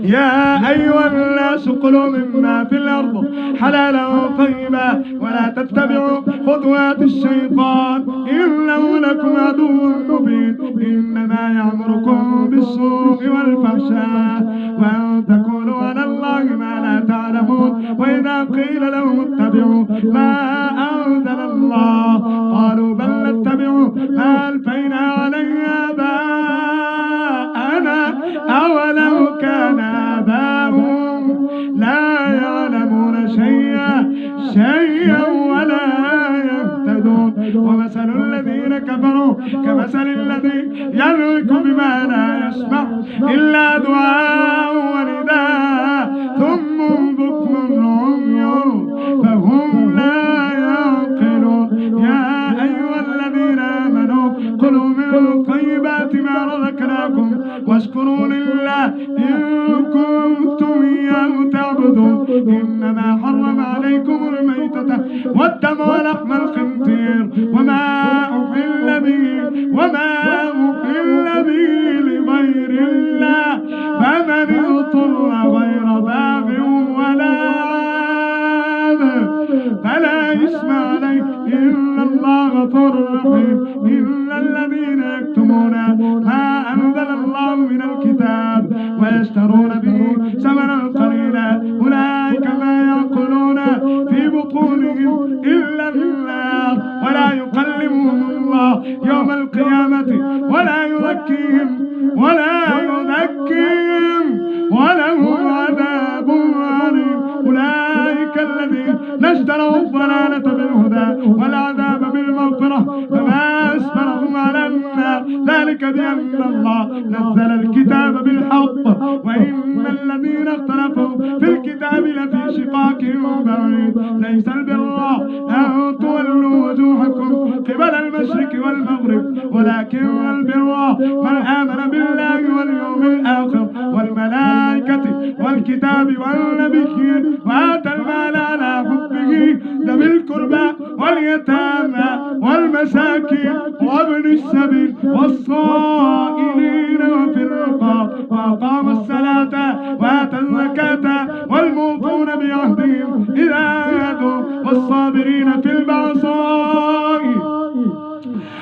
يا أيها الناس كلوا مما في الأرض حلالا طيبا ولا تتبعوا خطوات الشيطان إنه لكم عدو مبين. إنما يأمركم بالسوء والفحشاء وأن تقولوا على الله ما لا تعلمون. وإذا قيل لهم اتبعوا ما أنزل الله قالوا بل نتبع ما ألفينا عليه آباءنا أولو كان آباؤهم لا يعلمون شيئا ولا يهتدون. ومثل الذين كفروا كمثل الذي يدعو بما لا يسمع إلا دعاء ونداء ثم بكم عمي فهم لا يعقلون. يا أيها الذين آمنوا كلوا من طيبات ما رزقناكم واشكروا لله إن كنتم إياه تعبدون. إنما حرم عليكم الميتة والدم ولحم الخنزير وما أحل به لغير الله فمن اضطر غير باغ ولا عاد فلا إثم عليه إن الله غفور رحيم. إلا الذين يكتمون ما أنزل الله من الكتاب ويشترون به ثمنا قليلا أولئك ما يأكلون في بطونهم إلا النار ولا يكلمهم الله يوم القيامة ولا يزكيهم ولهم عذاب أليم. أولئك الذين اشتروا الضلالة بالهدى والعذاب بالمغفرة فما أسفرهم على النار ذلك بأن الله نزل الكتاب بالحق وإن الذين اختلفوا في الكتاب لفي شقاق بعيد. ليس البر أن تولوا وجوهكم قبل المشرق والمغرب ولكن البر من آمن بالله واليوم الآخر والملائكة والكتاب والنبيين وآتى المال على حبه ذوي القربى واليتامى والمساكين وابن السبيل والصائلين وفي الرقاب وأقام الصلاة وآتى الزكاة والموفون بعهدهم إذا عاهدوا والصابرين في البأساء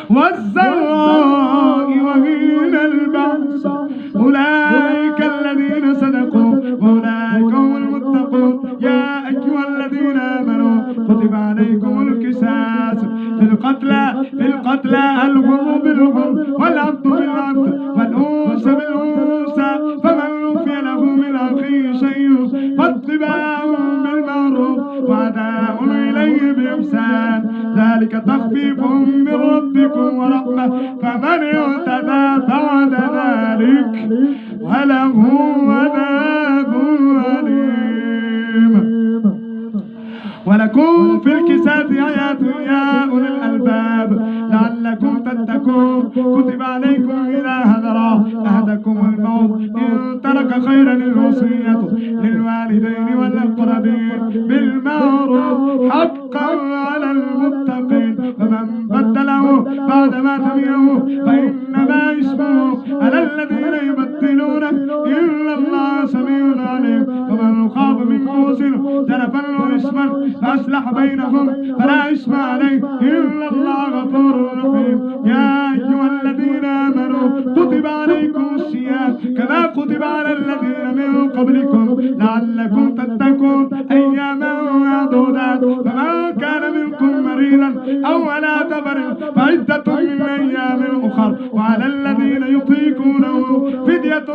والضراء وحين البأس أولئك الذين صدقوا وأولئك هم المتقون. يا أيها الذين آمنوا كتب عليكم القصاص في القتلى الحر بالحر والعبد بالعبد والأنثى بالأنثى فمن عفي له من أخيه شيء فاتباع بالمعروف وأداء إليه بإحسان ذلك تخفيف من ربكم ورحمة فمن اعتدى بعد ذلك وله عذاب أليم. ولكم في القصاص آيات يا أولي الألباب لعلكم تتقون. كتب عليكم إذا حضر ترك خيرا الوصية للوالدين والأقربين بالمعروف حقا على المتقين، فمن بدله بعدما سمعه فإنما اسمه على الذين يبدلونه إن الله سميع عليم. ومن خاف من موص جنفا أو إثما فأصلح بينهم فلا إثم عليه إن الله غفور رحيم. يا أيها الذين آمنوا كتب عليكم الصيام كما كتب على الذين من قبلكم لعلكم تتقون أياما معدودات، فمن كان منكم مريضا أو على سفر فعدة من أيام أخر، وعلى الذين يطيقونه فدية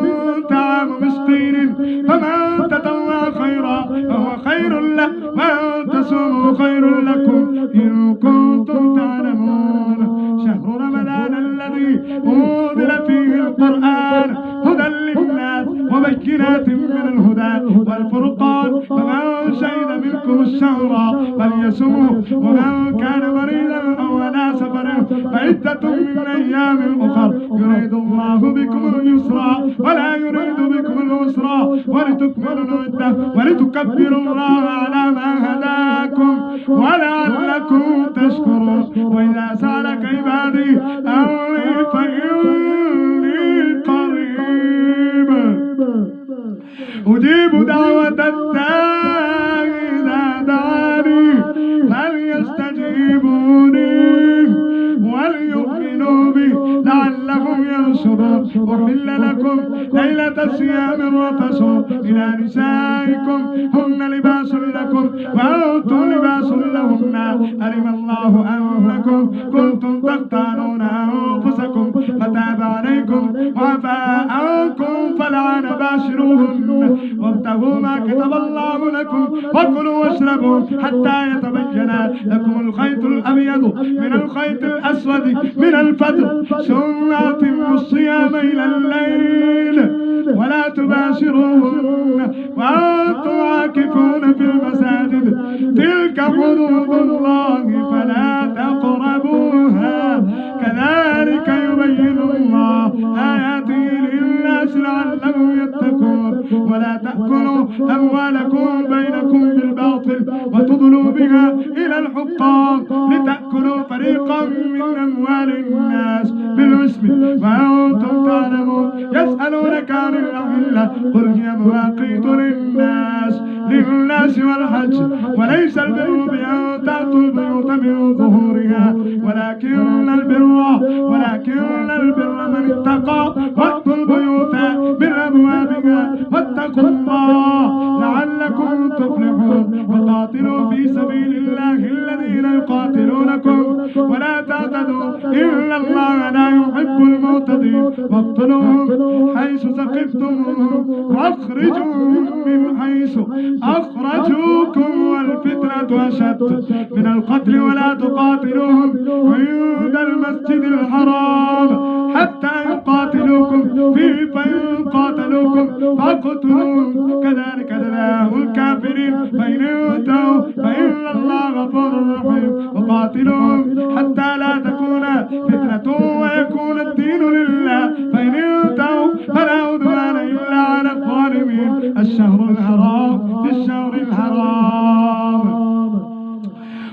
طعام مسكين، فمن تطوع خيرا فهو خير له وأن تصوموا خير لكم إن كنتم تعلمون. شهر رمضان الذي أنزل فيه القرآن هدى للناس وبينات من الهدى والفرقان، فمن شهد منكم الشهر فليصمه، ومن كان مريضا أو على سفر فعدة من أيام أخر يريد الله بكم اليسر ولا يريد بكم العسر ولتكملوا العدة ولتكبروا الله على ما هداكم ولعلكم تشكرون. وإذا سألك عبادي أني فإني قريب أجيب دعوة الداعي إذا دعاني فليستجيبوني وليؤمنوا بي لعلهم يرشدون. أحل لكم ليلة الصيام الرفث إلى نسائكم هن لباس لكم وأنتم لباس لهن، علم الله أنكم كنتم تختانون أنفسكم فتاب عليكم وعفى عنكم فالآن باشروهن وابتغوا ما كتب الله لكم وكلوا واشربوا حتى يتبين لكم الخيط الأبيض من الخيط الأسود من الفجر، ثم أتموا الصيام إلى الليل ولا تباشروهن وأنتم عاكفون في المساجد تلك حدود الله فلا تقربوها كذلك يبين الله آياته للناس لعلهم يتقون. ولا تأكلوا أموالكم بينكم بالباطل وتدلوا بها إلى الحقوق لتأكلوا فريقا من أموال الناس بالإثم وأنتم تعلمون. يسألونك عن الأهلة قل هي مواقيت للناس والحج وليس البر بأن تأتوا البيوت من ظهورها ولكن البر من اتقى وأتوا البيوت من أبوابها واتقوا الله لعلكم تفلحون. وقاتلوا في سبيل الله الذين يقاتلونكم ولا تعتدوا إن الله لا يحب المعتدين. واقتلوهم حيث ثقفتموهم واخرجوهم من حيث أخرجوكم والفتنة أشد من القتل ولا تقاتلوهم عند المسجد الحرام حتى يقاتلوكم فيه فإن قاتلوكم فاقتلوهم كذلك جزاء الكافرين فإن انتهوا فإن الله غفور رحيم. وقاتلوهم حتى لا تكون فتنة ويكون الدين لله فإن انتهوا فلا عدوان إلا على الظالمين. الشهر الحرام بالشهر الحرام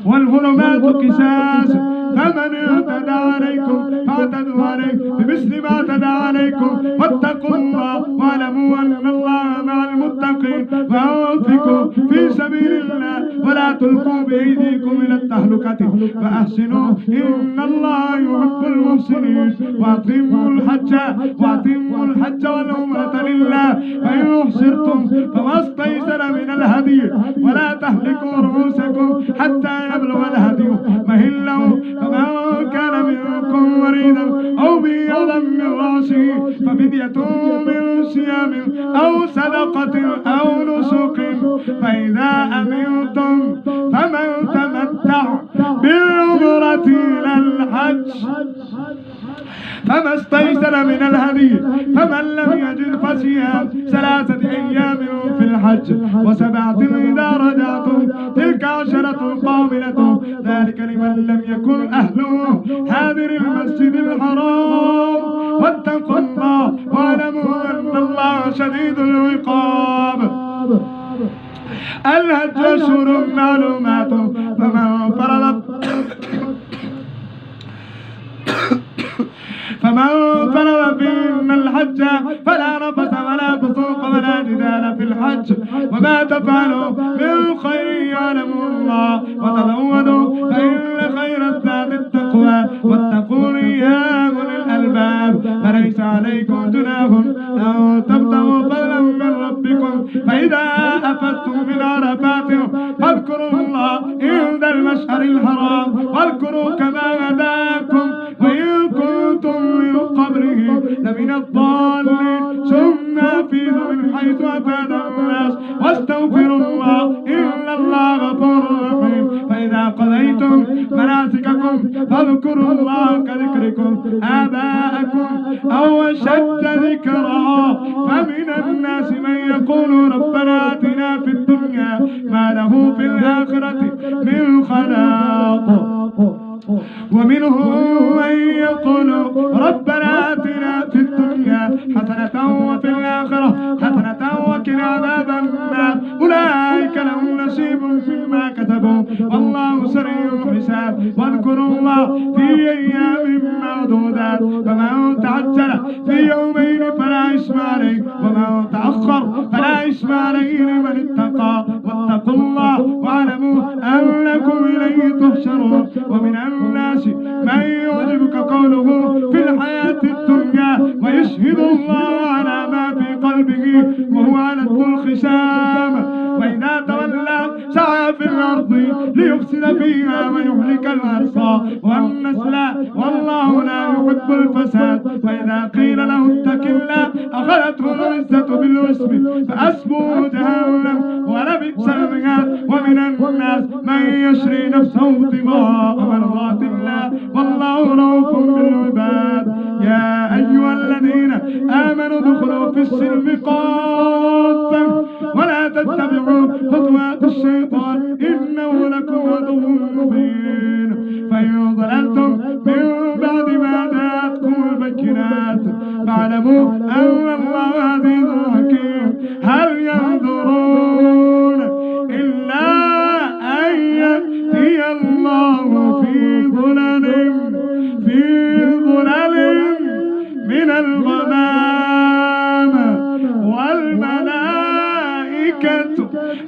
والحرمات قصاص فمن اعتدى عليكم فاعتدوا عليه بمثل ما اعتدى عليكم واتقوا الله واعلموا أن الله مع المتقين. وأنفقوا في سبيل الله ولا تلقوا بأيديكم إلى التهلكة وأحسنوا إن الله يحب المحسنين. وأتموا الحج والعمرة لله فإن أحصرتم فما استيسر من الهدي ولا تهلكوا رؤوسكم حتى يبلغ الهدي مهله. فمن كان منكم مريضا أو به أذى من رأسه ففدية من صيام أو صدقة أو نسك فإذا أمنتم فمن تمتع بالعمرة إلى الحج فما استيسر من الهدي فمن لم يجد فصيام 3 أيام في الحج و7 إذا رجعتم تلك 10 كاملة ذلك لمن لم يكن أهله حاضر المسجد الحرام. واتقوا الله واعلموا أن الله شديد العقاب. الحج أشهر معلومات فمن فرض فيهن الحج فلا رفث ولا فسوق ولا جدال في الحج وما تفعلوا من خير يعلمه الله وتزودوا فإن خير الزاد التقوى واتقون يا أولي الألباب. فليس عليكم جناح أن تبتغوا فضلا من ربكم فإذا أفضتم من عرفات فاذكروا الله عند المشعر الحرام واذكروا كما هداكم وإن كنتم من قبله لمن الضالين ثم أفيضوا من حيث أفاد الناس واستغفروا الله إن الله غفور رحيم. فإذا قضيتم مناسككم فاذكروا الله كذكركم آباءكم أو أشد ذكرا. فمن الناس من يقول ربنا آتنا في الدنيا ما له في الآخرة من خلاق ومنهم من يقول ربنا آتنا في الدنيا حسنة وفي الآخرة حسنة وقنا عذاب النار. أولئك لهم نصيب مما كسبوا والله سريع الحساب. واذكروا الله في أيام معدودات فمن تعجل في يومين فلا إثم عليه ومن تأخر فلا إثم عليه لمن اتقى. واتقوا الله واعلموا أنكم إليه تحشرون. ومن الناس من يعجبك قوله في الحياة الدنيا ويشهد الله على ما في قلبه وهو على الخصام وإذا تولى سعى في الأرض ليفسد فيها ويهلك الحرث والنسل والله لا يحب الفساد. وإذا قيل له اتق الله أخذته العزة بالإثم فحسبه جهنم ولبئس المهاد. ومن الناس من يشري نفسه ابتغاء مرضات الله والله رؤوف بالعباد. يا أيها الذين آمنوا ادخلوا في السلم كافة ولا تتبعوا خطوات الشيطان إنه لكم عدو مبين. فإن ضللتم من بعد ما جاءتكم البينات فاعلموا أن الله عزيز حكيم. هل ينظرون إلا أن يأتي الله في ظلل من الغمام والملائكة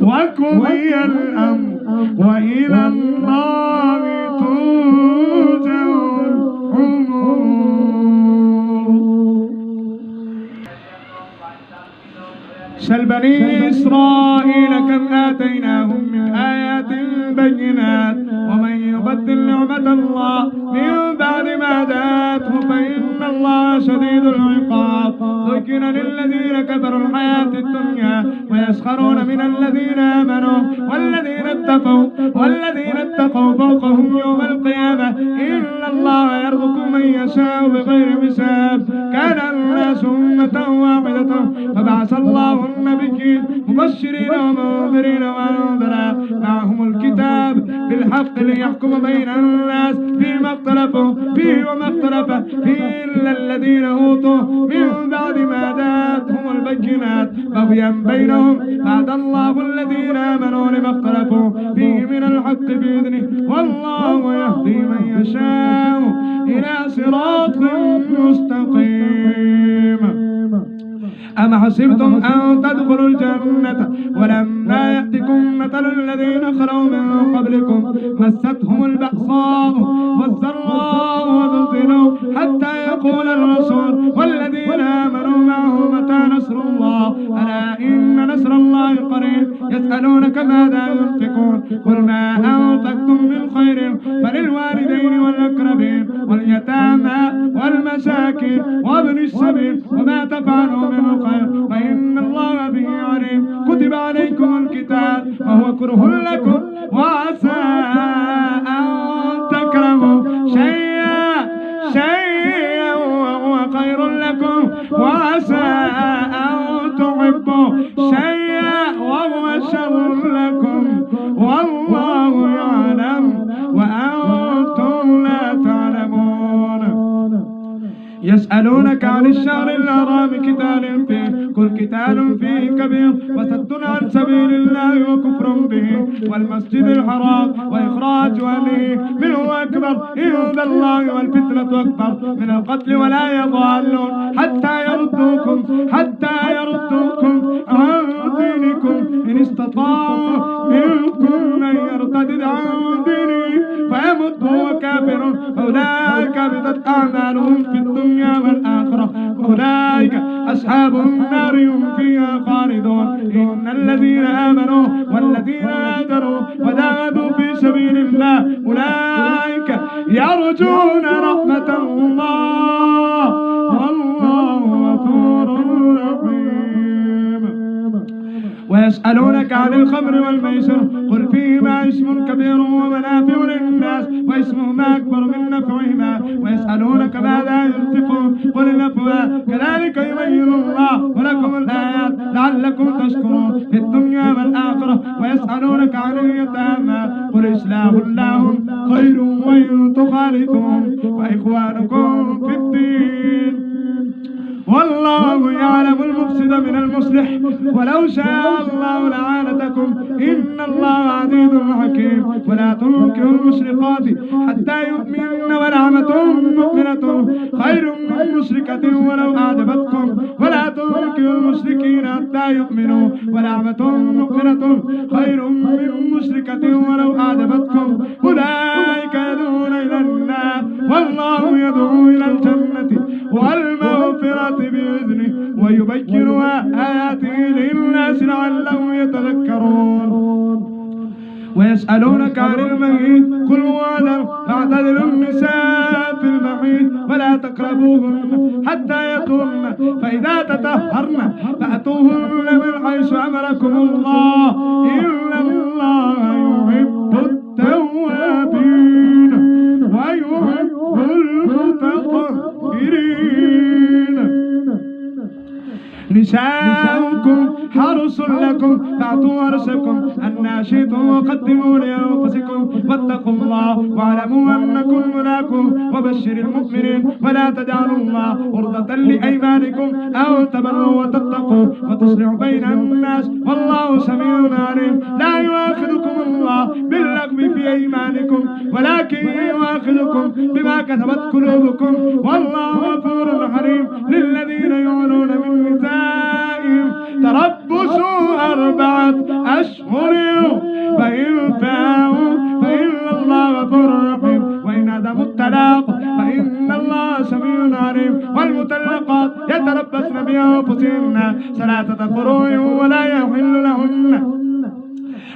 وقضي الأمر وإلى الله ترجع الأمور. سل بني إسرائيل كم آتيناهم من آيات بينات ومن يبدل نعمة الله من بعد ما جاءته فإن الله شديد العقاب. زين للذين كفروا الحياة الدنيا ويسخرون من الذين آمنوا والذين اتقوا فوقهم يوم القيامة إن الله يرزق من يشاء بغير حساب. كان الناس أمة واحدة فبعث الله النبيين مبشرين ومنذرين وأنذرا معهم الكتاب بالحق ليحكم بين الناس فيما اختلفوا فيه وما اختلف فيه إلا الذين أوتوا من بعد ما جاءتهم البينات بغيا بينهم بعد الله الذين آمنوا لما اختلفوا فيه من الحق بإذنه والله يهدي من يشاء إلى صراط مستقيم. أم حسبتم أن تدخلوا الجنة ولما يأتكم مثل الذين خلوا من قبلكم مستهم البأساء والضراء وزلزلوا حتى يقول الرسول والذين آمنوا معه متى نصر الله ألا إن نصر الله قريب. يسألونك ماذا ينفقون قل ما أنفقتم من خير فللوالدين والأقربين واليتامى والمساكين وابن السبيل وما تفعلوا من خير فإن الله به عليم. كتب عليكم القتال وهو كره لكم وعسى أن تكرهوا شيئا وهو خير لكم وعسى أن تحبوا شيئا وهو شر لكم والله يعلم وأنتم لا تعلمون. يسألونك عن الشهر الحرام قتال فيه قل قتال فيه كبير وصد عن سبيل الله وكفر به والمسجد الحرام وإخراج أهله منه أكبر عند الله والفتنة أكبر من القتل ولا يضالون حتى يردوكم عن دينكم إن استطاعوا منكم من يرتد عن دينه فيمت وهو كافر فأولئك حبطت أعمالهم في الدنيا والآخرة وأولئك أصحاب النار هم فيها خالدون إن الذين آمنوا والذين هاجروا وجاهدوا في سبيل الله أولئك يرجون رحمة الله والله غفور رحيم. ويسألونك عن الخمر والميسر قل فيهما اسم كبير ومنافع للناس واسمهما أكبر من نفعهما ويسألونك ماذا ينفقون قل العفو كذلك يبين الله ولكم الآيات لعلكم تشكرون في الدنيا والآخرة ويسألونك عن اليتامى قل إصلاح لهم خير وإن تخالطون وإخوانكم في الدين والله يعلم المفسد من المصلح ولو شاء الله لعانتكم إن الله عزيز حكيم. ولا تنكحوا المشرقات حتى يؤمنن ولأمة مؤمنة خير من مشركة ولو أعجبتكم ولا تنكحوا المشركين حتى يؤمنوا ولأمة مؤمنة خير من مشركة ولو أعجبتكم أولئك يدعون إلى النار والله يدعو إلى الجنة والمغفرة بإذنه ويبين آياته للناس لعلهم يتذكرون. ويسألونك عن المحيض قل هو أذى فاعتزلوا النساء في المحيض ولا تقربوهن حتى يطهرن فإذا تطهرن فأتوهن من حيث أمركم الله إن الله يحب التوابين ويحب المتطهرين. نساؤكم حرث لكم فأتوا حرثكم أن شئتم وقدموا لأنفسكم واتقوا الله واعلموا أنكم ملاقوه وبشر المؤمنين. ولا تجعلوا الله عرضة لأيمانكم أو تبروا وتتقوا وتصلحوا بين الناس والله سميع عليم. لا يؤاخذكم الله باللغو في أيمانكم ولكن يؤاخذكم بما كسبت قلوبكم والله غفور حليم. للذين يعلون من نسائهم تربص 4 أشهر فإن فاءوا فإن الله غفور رحيم وإن عزموا الطلاق فإن الله سميع عليم. والمطلقات يتربصن بأنفسهن 3 قروء ولا يحل لهن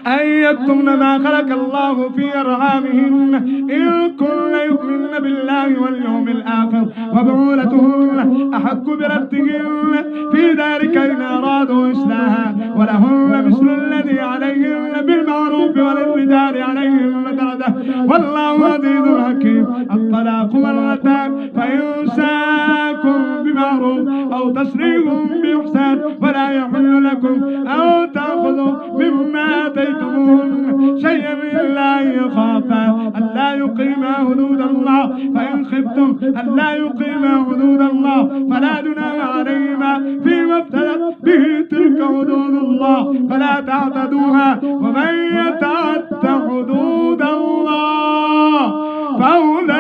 أن يكتمن ما خلق الله في أرحامهن إن كن يؤمن بالله واليوم الآخر وبعولتهن أحق بردهن في ذلك إن أرادوا إصلاحا ولهن مثل الذي عليهن بالمعروف وللرجال عليهن درجة والله عزيز حكيم. الطلاق مرتان فإمساكم بمعروف أو تسريح بإحسان ولا يحل لكم أو تأخذوا مما آتيتموهن شيئا إلا أن يخافا ألا يقيما حدود الله فإن خفتم ألا يقيما حدود الله فلا جناح عليهما فيما افتدت به تلك حدود الله فلا تعتدوها ومن يتعد حدود الله فأولئك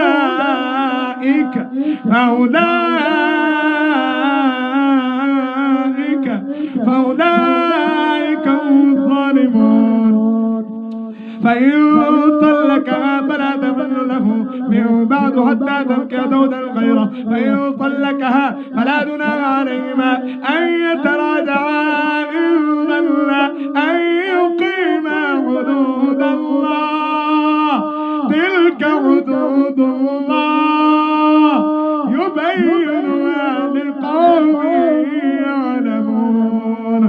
هم الظالمون. فإن طلقها فلا تحل له من بعد حتى تنكح زوجا غيره فإن طلقها فلا جناح عليهما أن يتراجعا إن ظنا أن يقيما حدود الله تلك حدود الله يبينها لقوم يعلمون.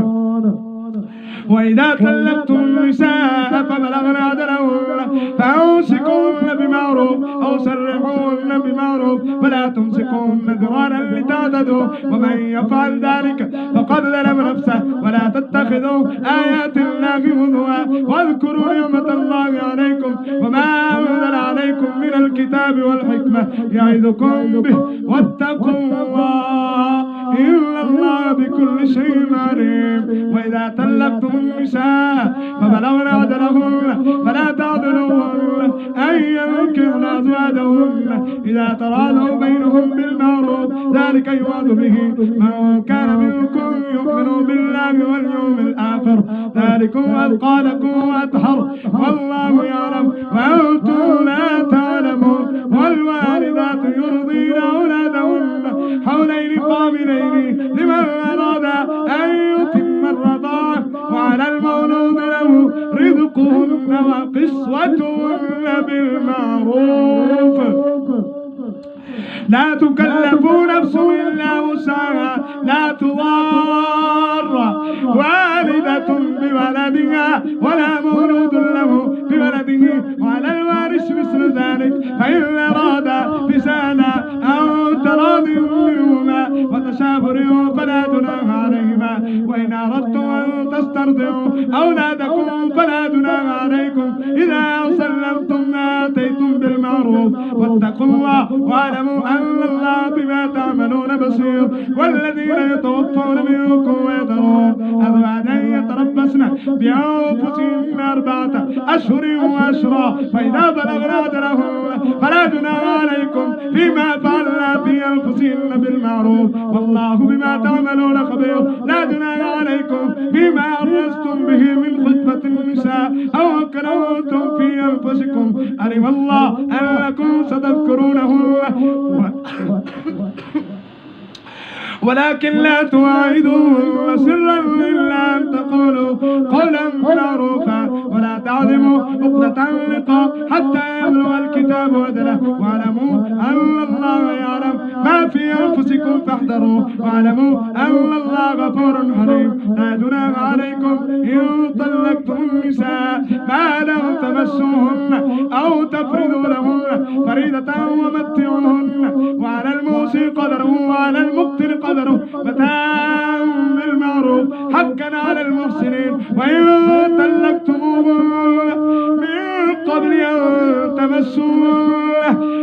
وإذا طلقتم النساء فبلغن أجلهن فأمسكوهن بمعروف أو سرحوهن بمعروف ولا تمسكوهن ضرارا لتعتدوا ومن يفعل ذلك فقد ظلم نفسه. ولا تتخذوا آيات الله هزوا واذكروا نعمة الله عليكم وما أنزل عليكم من الكتاب والحكمة يعظكم به واتقوا الله إن الله بكل شيء عليم. وإذا طلقتم النساء فبلغن أجلهن فلا تعضلوهن أن ينكحن أزواجهن إذا تراضوا بينهم بالمعروف ذلك يوعظ به من كان منكم يؤمن بالله واليوم الآخر ذلكم أتقى لكم وأطهر والله يعلم وأنتم لا تعلمون. والوالدات يرضين أولادهن حولين كاملين لمن أراد أن يتم الرضاعة وعلى المولود له رزقهن وقسوتهن بالمعروف لا تكلف نفس إلا وسعها لا تضار والدة بولدها ولا مولود له بولده وعلى الوارث مثل ذلك فإن أراد فسادا أو تراض منهما وتشاور فلا جناح عليهما. وإن أردتم أن تسترضعوا أولادكم فلا جناح عليكم إذا سلمتم ما آتيتم بالمعروف واتقوا الله واعلموا أن الله بما تعملون بصير. والذين يتوفون منكم ويذرون أزواجا يتربصن بأنفسهن 4 أشهر وأشرا فإذا بلغن أجلهن فلا جناح عليكم فيما فعلن في أنفسهن بالمعروف والله بما تعملون خبير. لا جناح عليكم فيما عرضتم به من خطبة النساء أو أكرهتم في أنفسكم علم الله أنكم ستذكرونهن ولكن لا تواعدوهن سرا إلا أن تقولوا قولا معروفا ولا تعزموا عقدة النكاح حتى يبلغ الكتاب أجله واعلموا أن الله يعلم ما في أنفسكم فاحذروه واعلموا أن الله غفور حليم. لا جناح عليكم إن طلقتم النساء ما لم تمسوهن أو تفرضوا لهن فريضة ومتعوهن وعلى الموسى قدره وعلى المقتر قدره متاع بالمعروف حقا على المحسنين. وإن طلقتموهن من قبل أن تمسوهن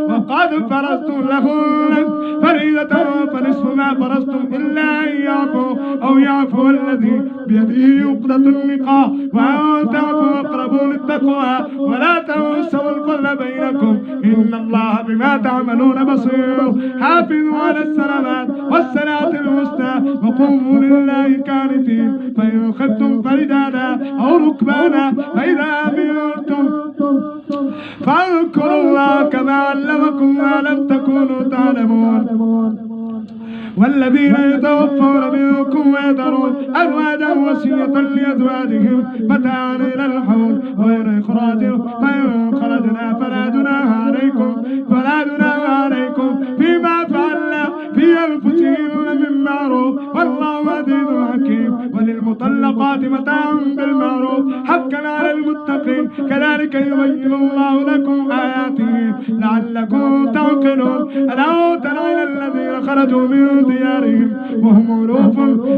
وقد فرضتم لهن فريضة فنصف ما فرضتم إلا أن يعفوا أو يعفو الذي بيده عقدة النكاح وأن تعفوا أقرب للتقوى ولا تنسوا الفضل بينكم إن الله بما تعملون بصير. حافظوا على الصلوات والصلاة الوسطى وقوموا لله قانتين. فإن خفتم فرجالا أو ركبانا فإذا أمنتم فاذكروا الله كما علمكم ما لم تكونوا تعلمون. والذين يتوفون منكم ويذرون أزواجا وصية لأزواجهم متاعا إلى الحول غير إخراج فإن خرجنا فلا جناح عليكم فيما فعلنا في أنفسهن من معروف والله عزيز حكيم. وللمطلقات متاع بالمعروف حقا على المتقين كذلك يبين الله لكم آياته لعلكم تعقلون. ألا ترى إلى الذين خرجوا من ديارهم وهم ألوف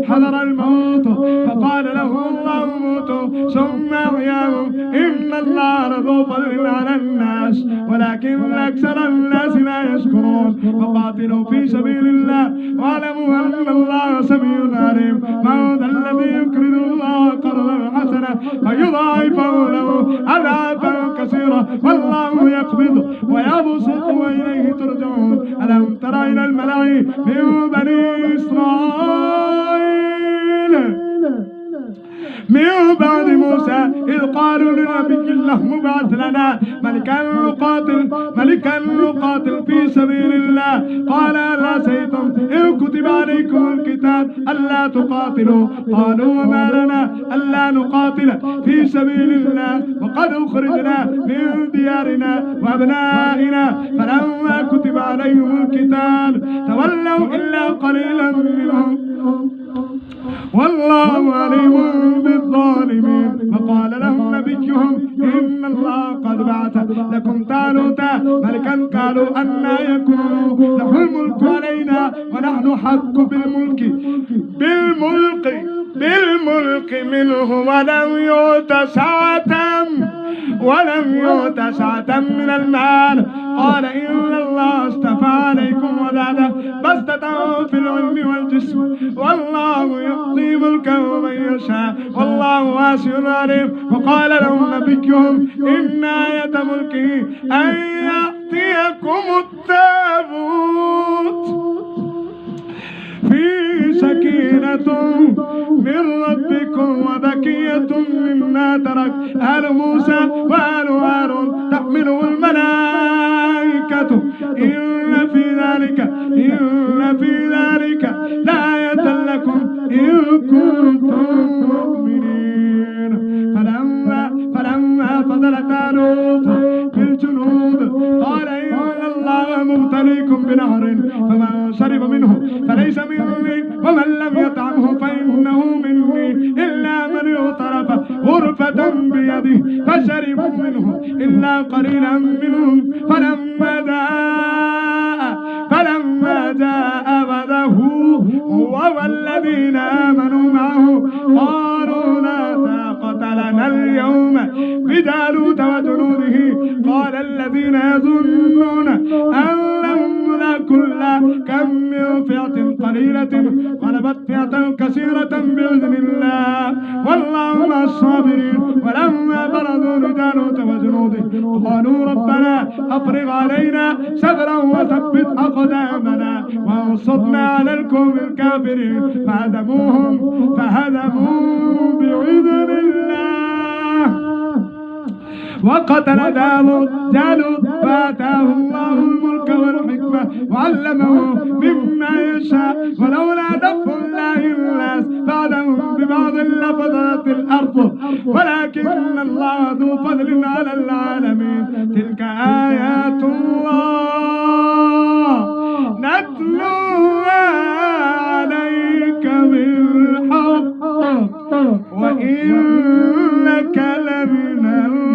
حذر الموت فقال لهم الله موتوا ثم أحياهم إن الله لذو فضل على الناس ولكن أكثر الناس لا يشكرون. وقاتلوا في سبيل الله واعلموا أن الله سميع عليم. من ذا الذي يقرض الله قرضا حسنا فيضاعفه له أضعافا كثيرة والله يقبض ويبسط وإليه ترجعون. ألم تر إلى الملأ من بني إسرائيل من بعد موسى إذ قالوا لنبي الله مبعث لنا ملكا نقاتل في سبيل الله قال هل عسيتم إن كتب عليكم القتال ألا تقاتلوا قالوا وما لنا ألا نقاتل في سبيل الله وقد أخرجنا من ديارنا وأبنائنا فلما كتب عليهم القتال تولوا إلا قليلا منهم والله عليم بالظالمين. وقال لهم نبيهم إن الله قد بعث لكم طالوت ملكا قالوا أنى يكون له الملك علينا ونحن حق بالملك بالملك منه ولم يؤت سعة من المال. قال إن الله اصطفى عليكم وزاده بسطة في العلم والجسم والله يعطي ملكه من يشاء والله واسع عليم. وقال لهم نبيهم إن آية ملكه أن يأتيكم التابوت في سكينة من ربكم وبقية مما ترك آل موسى وآل هارون تحمله الملائكة إن في ذلك لآية لكم إن كنتم مؤمنين. فلما فضل طالوت بالجنود قال إن الله مبتليكم بنهر فمن شرب منه فليس مني ومن لم يطعمه فإنه مني إلا من اغترف غرفة بيده فشربوا منه إلا قليلا منهم. فلما جاء وعده هو والذين آمنوا معه قالوا لا طاقة لنا اليوم بجالوت وجنوده. قال الذين يظنون أن لم نكن كم من فئة قليلة غلبت فئة كثيرة بإذن الله والله مع الصابرين. ولما برزوا لجالوت وجنوده قالوا ربنا أفرغ علينا صبرا وثبت أقدامنا وانصرنا على القوم الكافرين فهزموهم بإذن الله. وقتل جالوت فآتاه الله الملك والحكمة وعلمه مما يشاء ولولا دفع الله الناس بعدهم ببعض لفسدت الأرض ولكن الله ذو فضل على العالمين. تلك آيات الله نتلوها عليك بالحق وإنك لمن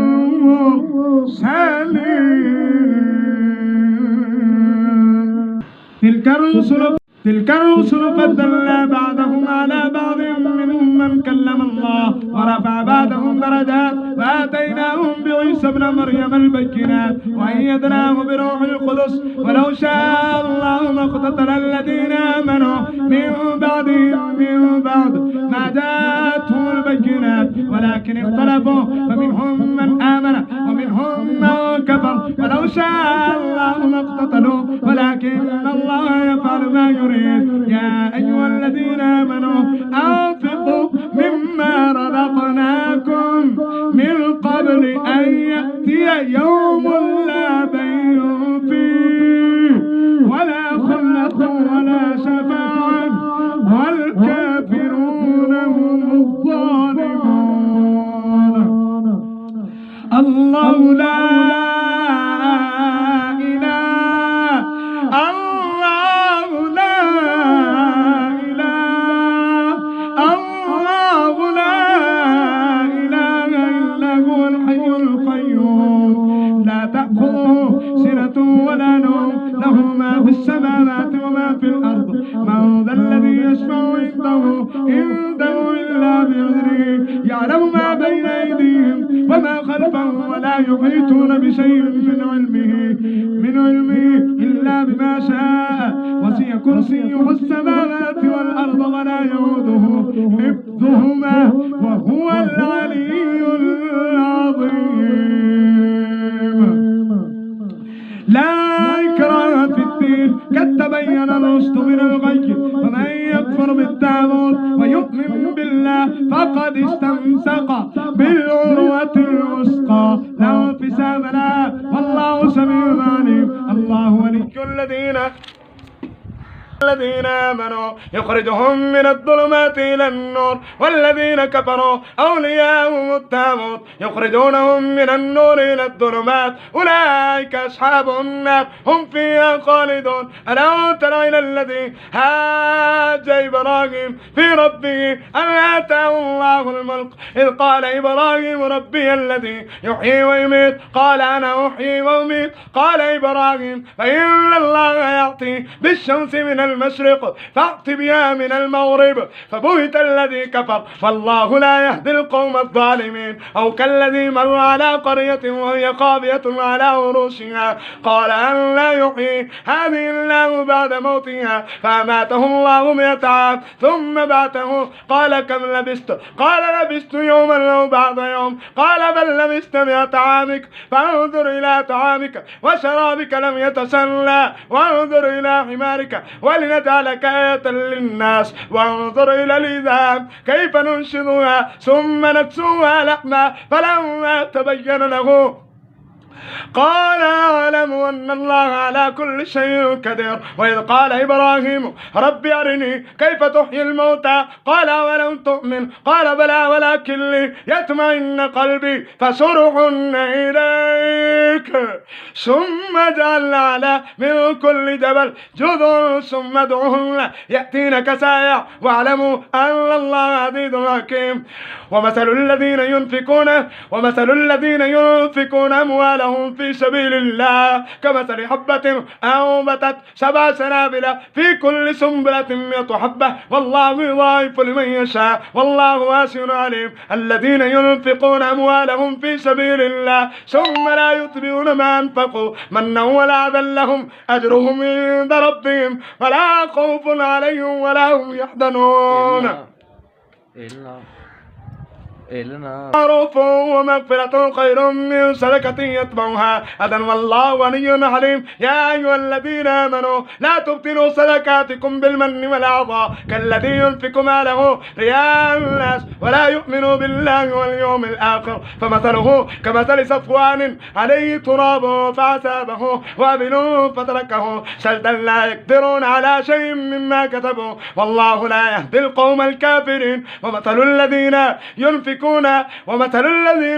تلك الرسل فضلنا بعضهم على بعض منهم من كلم الله ورفع بعضهم درجات وآتيناهم بعيسى ابن مريم البينات وأيدناه بروح القدس ولو شاء الله ما اقتتل الذين آمنوا من بعد ما جاءتهم البينات ولكن اختلفوا فمنهم من آمن ومنهم من كفر ولو شاء الله ما اقتتلوا ولكن الله يفعل ما يريد. يا أيها الذين آمنوا أنفقوا مما رزقناكم من قبل أن يأتي يوم لا بيع فيه ولا خلة ولا شفاعة والكافرون هم الظالمون. الله لا ولا نوم له ما في السماوات وما في الأرض من ذا الذي يشفع عنده إلا بإذنه يعلم ما بين أيديهم وما خلفهم ولا يحيطون بشيء من علمه إلا بما شاء وسع كرسيه السماوات والأرض ولا يؤوده حفظهما وهو العلي العظيم. لا إكراه في الدين قد تبين الرشد من الغي ومن يكفر بالطاغوت ويؤمن بالله فقد استمسك بالعروة الوثقى لا انفصام لها والله سميع عليم. الله ولي الذين آمنوا يخرجهم من الظلمات إلى النور والذين كفروا أولياءهم الطاغوت يخرجونهم من النور إلى الظلمات أولئك أصحاب النار هم فيها خالدون. ألا تر إلى الذي هاج إبراهيم في ربه أن آتاه الله الملك إذ قال إبراهيم ربي الذي يحيي ويميت قال أنا أحيي وأميت قال إبراهيم فإن الله يعطي بالشمس من المشرق فأت بها من المغرب فبهت الذي كفر والله لا يهدي القوم الظالمين. أو كالذي مر على قرية وهي خاوية على عروشها قال أن لا يحيي هذه الله بعد موتها فأماته الله 100 عام ثم بعثه قال كم لبثت؟ قال لبثت يوما أو بعض يوم. قال بل لبثت 100 عام فانظر إلى طعامك وشرابك لم يتسنى وانظر إلى حمارك ولنجعلك آية للناس وانظر إلى العظام كيف ننشدها ثم نكسوها لحما فلما تبين له قال أعلم أن الله على كل شيء قدير. وإذ قال إبراهيم رب أرني كيف تحيي الموتى قال ولم تؤمن قال بلى ولكن لي يطمئن قلبي فسرحن إليك ثم جعل على من كل جبل جذور ثم ادعوهن يأتينك سايع واعلموا أن الله عزيز حكيم. ومثل الذين ينفقون أموالهم في سبيل الله كمثل حبة أنبتت 7 سنابل في كل سنبلة 100 حبة والله يضاعف لمن يشاء والله واسع عليم. الذين ينفقون أموالهم في سبيل الله ثم لا يتبعون ما أنفقوا منا ولا أذى لهم أجرهم عند ربهم ولا خوف عليهم ولا هم يحزنون. معروف ومغفرة خير من صدقة يتبعها أذى والله غني حليم. يا أيها الذين آمنوا لا تبطلوا صدقاتكم بالمن والأعضاء كالذي ينفق ماله رياء الناس ولا يؤمن بالله واليوم الآخر فمثله كمثل صفوان عليه تراب فأصابه وابل فتركه صلدا لا يقدرون على شيء مما كتبوا والله لا يهدي القوم الكافرين. ومثل الذين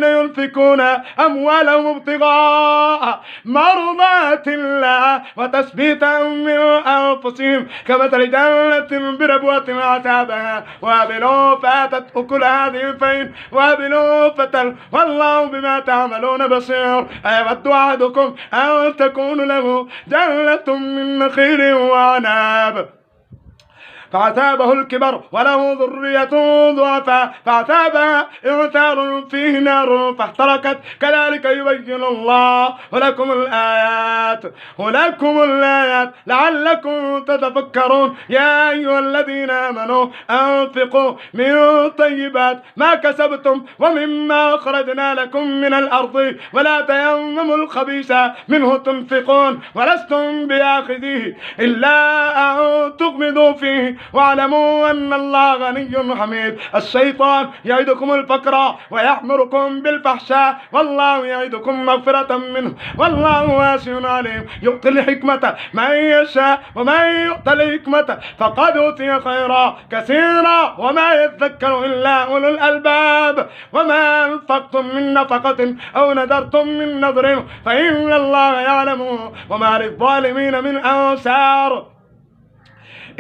ينفقون أموالهم ابتغاء مرضات الله وتثبيتا من أنفسهم كمثل جنة بربوة عتابها وابل فاتت أكلها ضعفين وابل فتل والله بما تعملون بصير. أيود أحدكم أن تكون له جنة من نخيل وعناب فعتابه الكبر وله ذرية ضعفاء فعتابها إعتار فيه نار فاحترقت كذلك يبين الله لكم الآيات لعلكم تتفكرون. يا أيها الذين آمنوا أنفقوا من طيبات ما كسبتم ومما أخرجنا لكم من الأرض ولا تيمموا الخبيث منه تنفقون ولستم بآخذيه إلا أن تغمضوا فيه واعلموا أن الله غني حميد. الشيطان يعدكم الفقر ويأمركم بالفحشاء والله يعدكم مغفرة منه والله واسع عليم. يؤتي الحكمة من يشاء ومن يؤتى الحكمة فقد أوتي خيرا كثيرا وما يذكر إلا أولو الألباب. وما أنفقتم من نفقة أو نذرتم من نذر فإن الله يعلمه وما للظالمين من أنصار.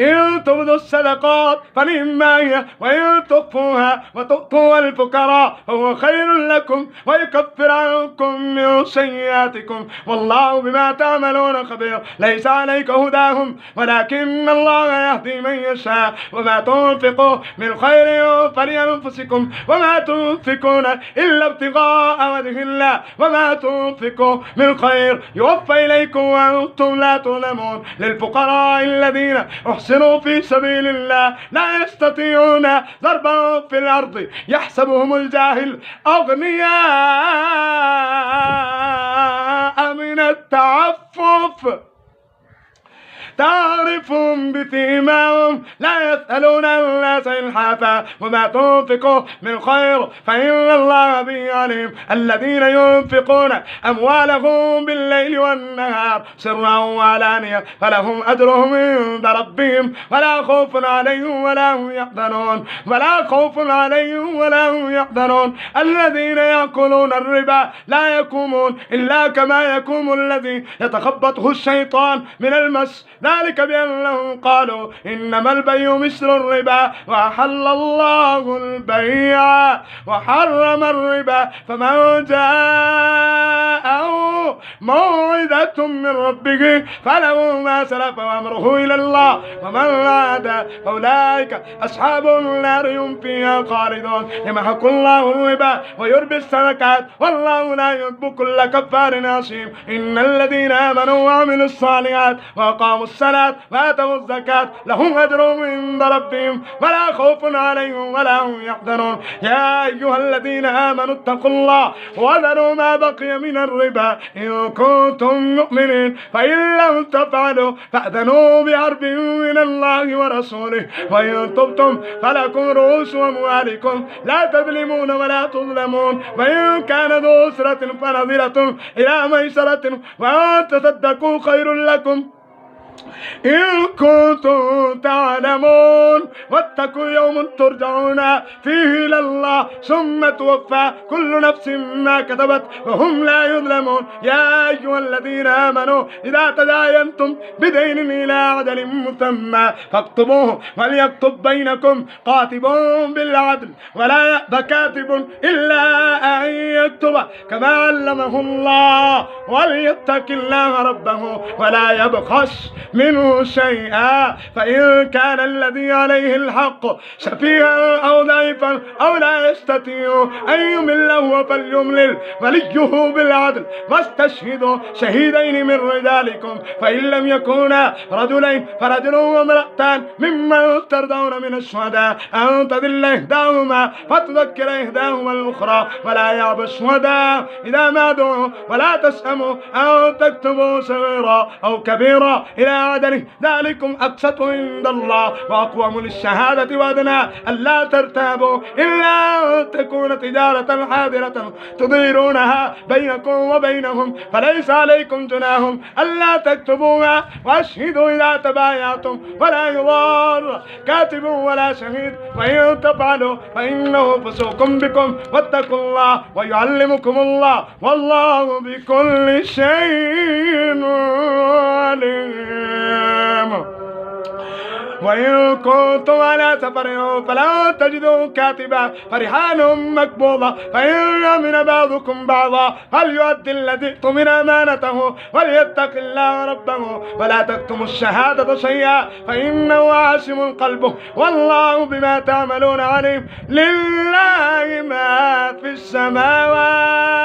إن تبدوا الصدقات فنعما هي وإن تخفوها وتؤتوا الفقراء فهو خير لكم ويكفر عنكم من سيئاتكم والله بما تعملون خبير. ليس عليك هداهم ولكن الله يهدي من يشاء. وما تنفقوا من خير فلأنفسكم وما تنفقون إلا ابتغاء وجه الله وما تنفقوا من خير يوفى إليكم وأنتم لا تظلمون. للفقراء الذين أحسنوا في سبيل الله لا يستطيعون ضربا في الأرض يحسبهم الجاهل أغنياء من التعفف تعرفهم بسيماهم لا يسألون الناس إلحافا. وما تنفقوا من خير فإن الله به عليم. الذين ينفقون أموالهم بالليل والنهار سرا وعلانية فلهم أجرهم عند ربهم ولا خوف عليهم ولا هم يحزنون. الذين يأكلون الربا لا يقومون إلا كما يقوم الذي يتخبطه الشيطان من المس ذلك بأنهم قالوا إنما البيع مثل الربا وأحل الله البيع وحرم الربا فمن جاءه موعظة من ربه فله ما سلف وأمره إلى الله ومن عاد فأولئك أصحاب النار هم فيها خالدون. يمحق الله الربا ويربي الصدقات والله لا يحب كل كفار أثيم. إن الذين آمنوا وعملوا الصالحات وأقاموا الصلاة وآتوا الزكاة لهم أجرهم عند ربهم ولا خوف عليهم ولا هم يحزنون. يا أيها الذين آمنوا اتقوا الله وذروا ما بقي من الربا إن كنتم مؤمنين فإن لم تفعلوا فأذنوا بحرب من الله ورسوله وإن تبتم فلكم رؤوس أموالكم لا تظلمون ولا تظلمون. وإن كان ذو أسرة فنظرة إلى ميسرة وأن تصدقوا خير لكم إن كنتم تعلمون. واتقوا يوم ترجعون فيه إلى الله ثم توفى كل نفس ما كسبت وهم لا يظلمون. يا أيها الذين آمنوا إذا تداينتم بدين إلى أجل مسمى فاكتبوه وليكتب بينكم كاتب بالعدل ولا يأبى كاتب إلا أن يكتب كما علمه الله وليتق الله ربه ولا يبخس منه شيئا فإن كان الذي عليه الحق سفيها أو ضعيفا أو لا يستطيع أن يمله فليملل وليه بالعدل واستشهدوا شهيدين من رجالكم فإن لم يكونا رجلين فرجل وامرأتان ممن ترضون من الشهداء أن تضل إحداهما فتذكر إحداهما الأخرى ولا يأبى الشهداء إذا ما دعوا ولا تسأموا أن تكتبوا صغيرا أو كبيرا إلى عدله ذلكم أقسط عند الله وأقوم للشهادة وأدنى ألا ترتابوا إلا أن تكون تجارة حاضرة تديرونها بينكم وبينهم فليس عليكم جناح ألا تكتبوها وأشهدوا إذا تبايعتم ولا يضار كاتب ولا شهيد وإن تفعلوا فإنه فسوق بكم واتقوا الله ويعلمكم الله والله بكل شيء عليم. وإن كنتم على سفر فلا تجدوا كاتبا فرهان مقبوضة فإن أمن بعضكم بعضا فليؤدي الذي اؤتمن أمانته وليتق الله ربه ولا تكتموا الشهادة شيئا فإنه عاصم قلبه والله بما تعملون عليم. لله ما في السماوات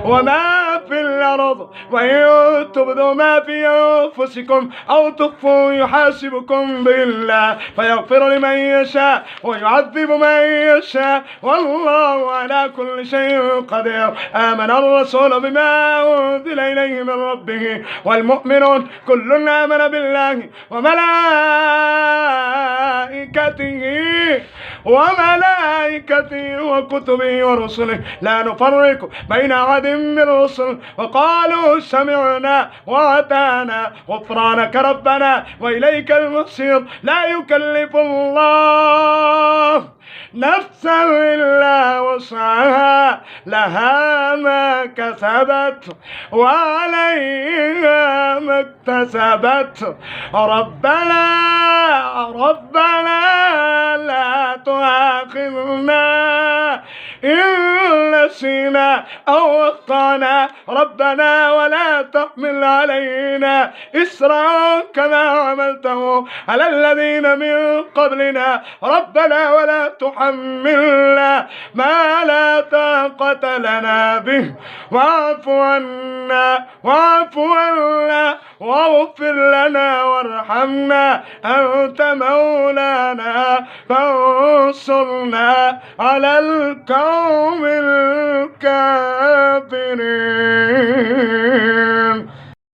وما في الأرض وإن تبدوا ما في أنفسكم أو تخفوا يحاسبكم بالله فيغفر لمن يشاء ويعذب من يشاء والله على كل شيء قدير. آمن الرسول بما أنزل إليه من ربه والمؤمنون كل آمن بالله وملائكته وكتبه ورسله لا نفرق بين أحد من الرسل وقالوا سمعنا وأطعنا غفرانك ربنا وإليك المصير. لا يكلف الله نفسا إلا وسعها لها ما كسبت وعليها ما اكتسبت. ربنا لا تؤاخذنا إن نسينا أو أخطأنا ربنا ولا تحمل علينا إصرا كما عملته على الذين من قبلنا ربنا ولا تحملنا ما لا طاقة لنا به واعف عنا واغفر لنا وارحمنا أنت مولانا فانصرنا على القوم الكافرين.